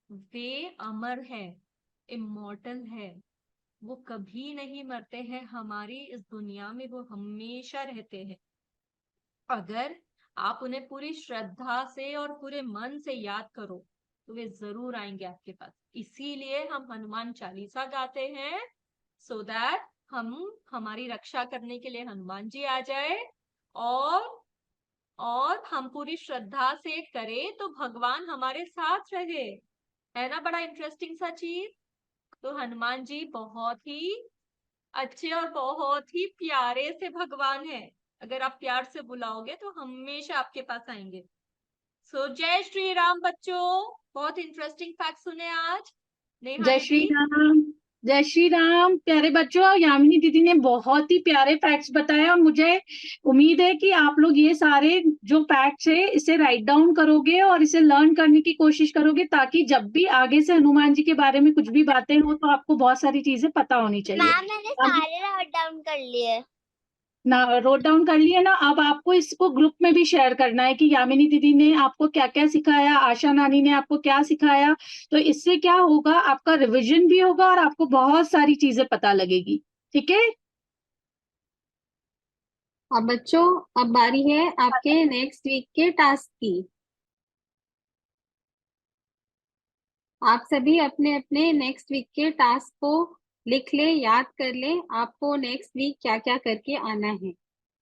वे अमर है, इमॉर्टल है, वो कभी नहीं मरते हैं, हमारी इस दुनिया में वो हमेशा रहते हैं। अगर आप उन्हें पूरी श्रद्धा से और पूरे मन से याद करो तो वे जरूर आएंगे आपके पास। इसीलिए हम हनुमान चालीसा गाते हैं, सो दैट हमारी रक्षा करने के लिए हनुमान जी आ जाए, और हम पूरी श्रद्धा से करें तो भगवान हमारे साथ रहे। है ना बड़ा इंटरेस्टिंग सा चीज। तो हनुमान जी बहुत ही अच्छे और बहुत ही प्यारे से भगवान है, अगर आप प्यार से बुलाओगे तो हमेशा आपके पास आएंगे। सो जय श्री राम बच्चों, बहुत इंटरेस्टिंग फैक्ट सुने आज। नेहा जय श्री दीदी। राम। जय श्री राम प्यारे बच्चों, यामिनी दीदी ने बहुत ही प्यारे फैक्ट्स बताए और मुझे उम्मीद है कि आप लोग ये सारे जो फैक्ट्स है इसे राइट डाउन करोगे और इसे लर्न करने की कोशिश करोगे, ताकि जब भी आगे से हनुमान जी के बारे में कुछ भी बातें हो तो आपको बहुत सारी चीजें पता होनी चाहिए। मैम मैंने सारे नोट डाउन कर लिए। ना नोट डाउन कर लिए ना। अब आपको इसको ग्रुप में भी शेयर करना है कि यामिनी दीदी ने आपको क्या क्या सिखाया, आशा नानी ने आपको क्या सिखाया। तो इससे क्या होगा, आपका रिवीजन भी होगा और आपको बहुत सारी चीजें पता लगेगी। ठीक है। अब बच्चों, अब बारी है आपके नेक्स्ट वीक के टास्क की। आप सभी अपने अपने नेक्स्ट वीक के टास्क को लिख ले, याद कर ले, आपको नेक्स्ट वीक क्या क्या करके आना है।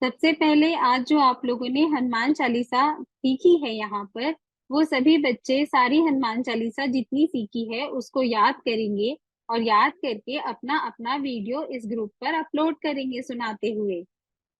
सबसे पहले आज जो आप लोगों ने हनुमान चालीसा सीखी है यहाँ पर, वो सभी बच्चे सारी हनुमान चालीसा जितनी सीखी है उसको याद करेंगे और याद करके अपना अपना वीडियो इस ग्रुप पर अपलोड करेंगे सुनाते हुए।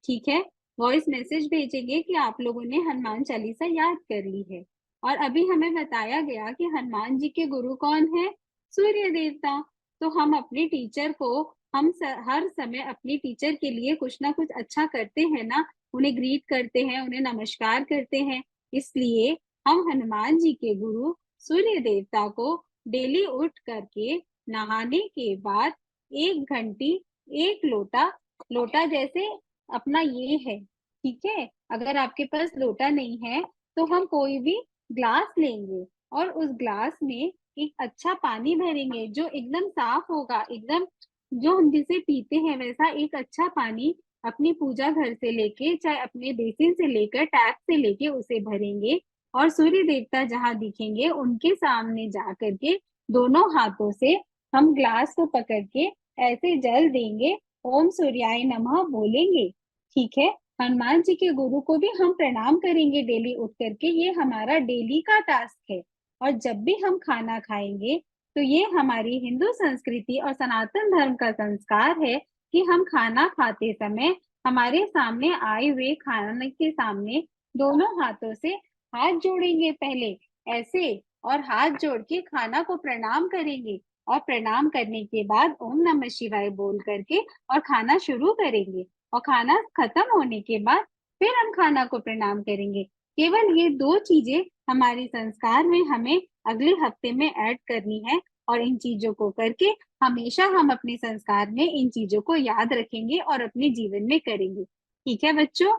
ठीक है, वॉइस मैसेज भेजेंगे कि आप लोगों ने हनुमान चालीसा याद कर ली है। और अभी हमें बताया गया कि हनुमान जी के गुरु कौन है? सूर्य देवता। तो हम अपने टीचर को हर समय अपनी टीचर के लिए कुछ ना कुछ अच्छा करते हैं ना, उन्हें ग्रीट करते हैं, उन्हें नमस्कार करते हैं। इसलिए हम हनुमान जी के गुरु सूर्य देवता को डेली उठ करके नहाने के बाद 1 घंटी 1 लोटा, लोटा जैसे अपना ये है, ठीक है। अगर आपके पास लोटा नहीं है तो हम कोई भी ग्लास लेंगे और उस ग्लास में एक अच्छा पानी भरेंगे जो एकदम साफ होगा, एकदम जो हम जिसे पीते हैं वैसा एक अच्छा पानी अपनी पूजा घर से लेके, चाहे अपने बेसिन से लेकर, टैप से लेके उसे भरेंगे और सूर्य देवता जहां दिखेंगे उनके सामने जा करके दोनों हाथों से हम ग्लास को पकड़ के ऐसे जल देंगे, ओम सूर्याय नमः बोलेंगे। ठीक है, हनुमान जी के गुरु को भी हम प्रणाम करेंगे डेली उठ करके, ये हमारा डेली का टास्क है। और जब भी हम खाना खाएंगे तो ये हमारी हिंदू संस्कृति और सनातन धर्म का संस्कार है कि हम खाना खाते समय हमारे सामने आए हुए खाने के सामने दोनों हाथों से हाथ जोड़ेंगे पहले ऐसे, और हाथ जोड़ के खाना को प्रणाम करेंगे और प्रणाम करने के बाद ओम नमः शिवाय बोल करके और खाना शुरू करेंगे। और खाना खत्म होने के बाद फिर हम खाना को प्रणाम करेंगे। केवल ये 2 चीजें हमारे संस्कार में हमें अगले हफ्ते में ऐड करनी है और इन चीजों को करके हमेशा हम अपने संस्कार में इन चीजों को याद रखेंगे और अपने जीवन में करेंगे। ठीक है बच्चों?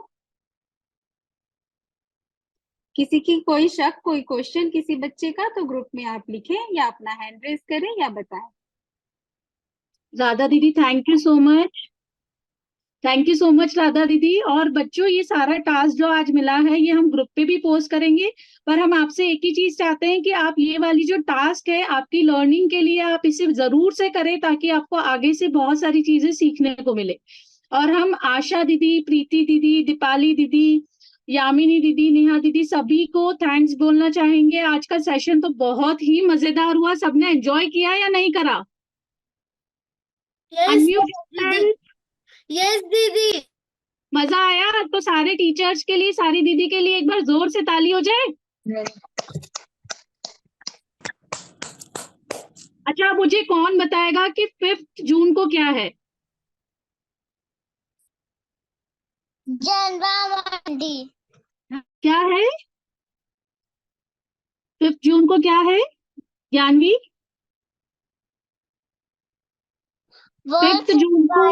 किसी की कोई शक, कोई क्वेश्चन किसी बच्चे का तो ग्रुप में आप लिखें या अपना हैंड रेज करें या बताएं। राधा दीदी thank you so much, thank you so much Radha दीदी। और बच्चों ये सारा टास्क जो आज मिला है ये हम ग्रुप पे भी पोस्ट करेंगे, पर हम आपसे एक ही चीज चाहते हैं कि आप ये वाली जो टास्क है आपकी लर्निंग के लिए आप इसे जरूर से करें, ताकि आपको आगे से बहुत सारी चीजें सीखने को मिले। और हम आशा दीदी, प्रीति दीदी, दीपाली दीदी, यामिनी दीदी, नेहा दीदी सभी को थैंक्स बोलना चाहेंगे। आज का सेशन तो बहुत ही मजेदार हुआ, सबने एंजॉय किया या नहीं करा? अनम्यूट। यस दीदी। मजा आया? तो सारे टीचर्स के लिए, सारी दीदी के लिए एक बार जोर से ताली हो जाए। अच्छा मुझे कौन बताएगा कि 5 जून को क्या है? क्या है 5 जून को? क्या है जानवी? 5 जून को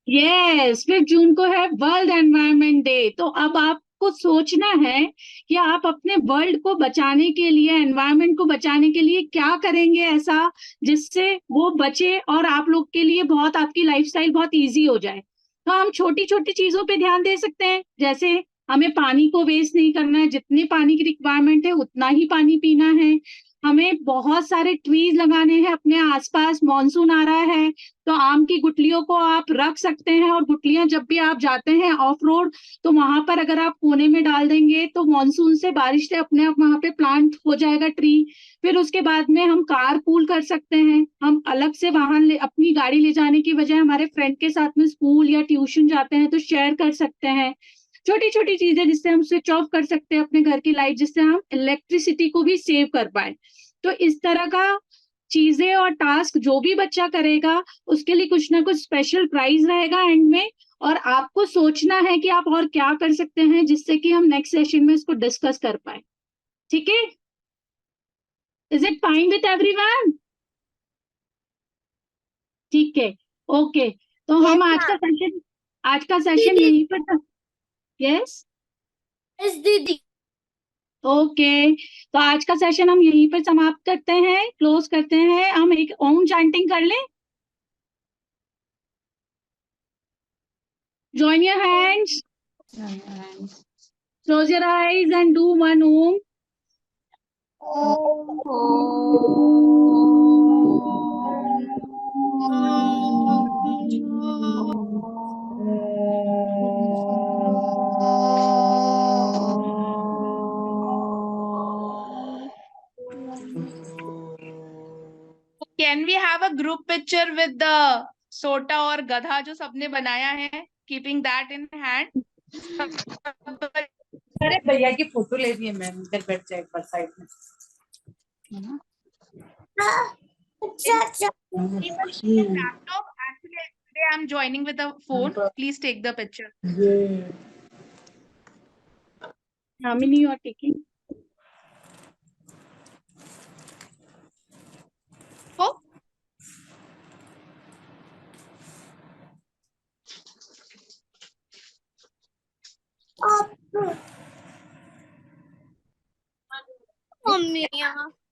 यस 5 जून को है वर्ल्ड एनवायरनमेंट डे। तो अब आपको सोचना है कि आप अपने वर्ल्ड को बचाने के लिए, एनवायरनमेंट को बचाने के लिए क्या करेंगे ऐसा जिससे वो बचे और आप लोग के लिए बहुत, आपकी लाइफस्टाइल बहुत इजी हो जाए। तो हम छोटी छोटी चीजों पे ध्यान दे सकते हैं, जैसे हमें पानी को वेस्ट नहीं करना है, जितने पानी की रिक्वायरमेंट है उतना ही पानी पीना है, हमें बहुत सारे ट्रीज लगाने हैं अपने आसपास। मॉनसून आ रहा है तो आम की गुठलियों को आप रख सकते हैं, और गुठलियां जब भी आप जाते हैं ऑफ रोड तो वहां पर अगर आप कोने में डाल देंगे तो मॉनसून से, बारिश से अपने आप वहां पे प्लांट हो जाएगा ट्री। फिर उसके बाद में हम कार पूल कर सकते हैं, हम अलग से वाहन अपनी गाड़ी ले जाने की बजाय हमारे फ्रेंड के साथ में स्कूल या ट्यूशन जाते हैं तो शेयर कर सकते हैं। छोटी छोटी चीजें जिससे हम स्विच ऑफ कर सकते हैं अपने घर की लाइट, जिससे हम इलेक्ट्रिसिटी को भी सेव कर पाए। तो इस तरह का चीजें और टास्क जो भी बच्चा करेगा उसके लिए कुछ ना कुछ स्पेशल प्राइज रहेगा एंड में, और आपको सोचना है कि आप और क्या कर सकते हैं जिससे कि हम नेक्स्ट सेशन में इसको डिस्कस कर पाए। ठीक है? Is it fine with everyone? ठीक है, ओके। तो हम आज का सेशन यहीं पर। यस दीदी। ओके तो आज का सेशन हम यहीं पर समाप्त करते हैं, क्लोज करते हैं। हम एक ओम चैंटिंग कर लें। Join your hands, close your eyes and do one Om. Can we have a group picture with the sota और गधा जो सबने बनाया है, keeping that in hand? अरे भैया की फोटो ले ली है मैम, इधर बैठ जाए एक बार साइड में। Laptop. Actually, today I'm joining with a phone. Please take the picture. Yamini, you are taking. Oh.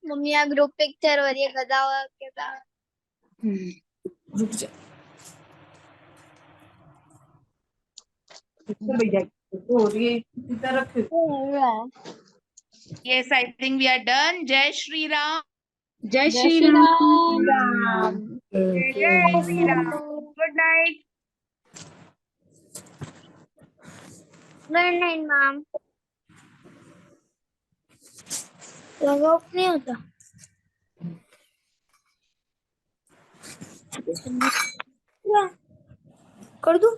Mummy group picture हो रही है गधा के साथ। रुक जा भैया फोटो हो रही है, इधर रख। Yes, I think we are done. Jai Shri Ram. Jai Shri Ram. Jai Shri Ram. Good night. Good night ma'am. Log out नहीं होता। कर दूं?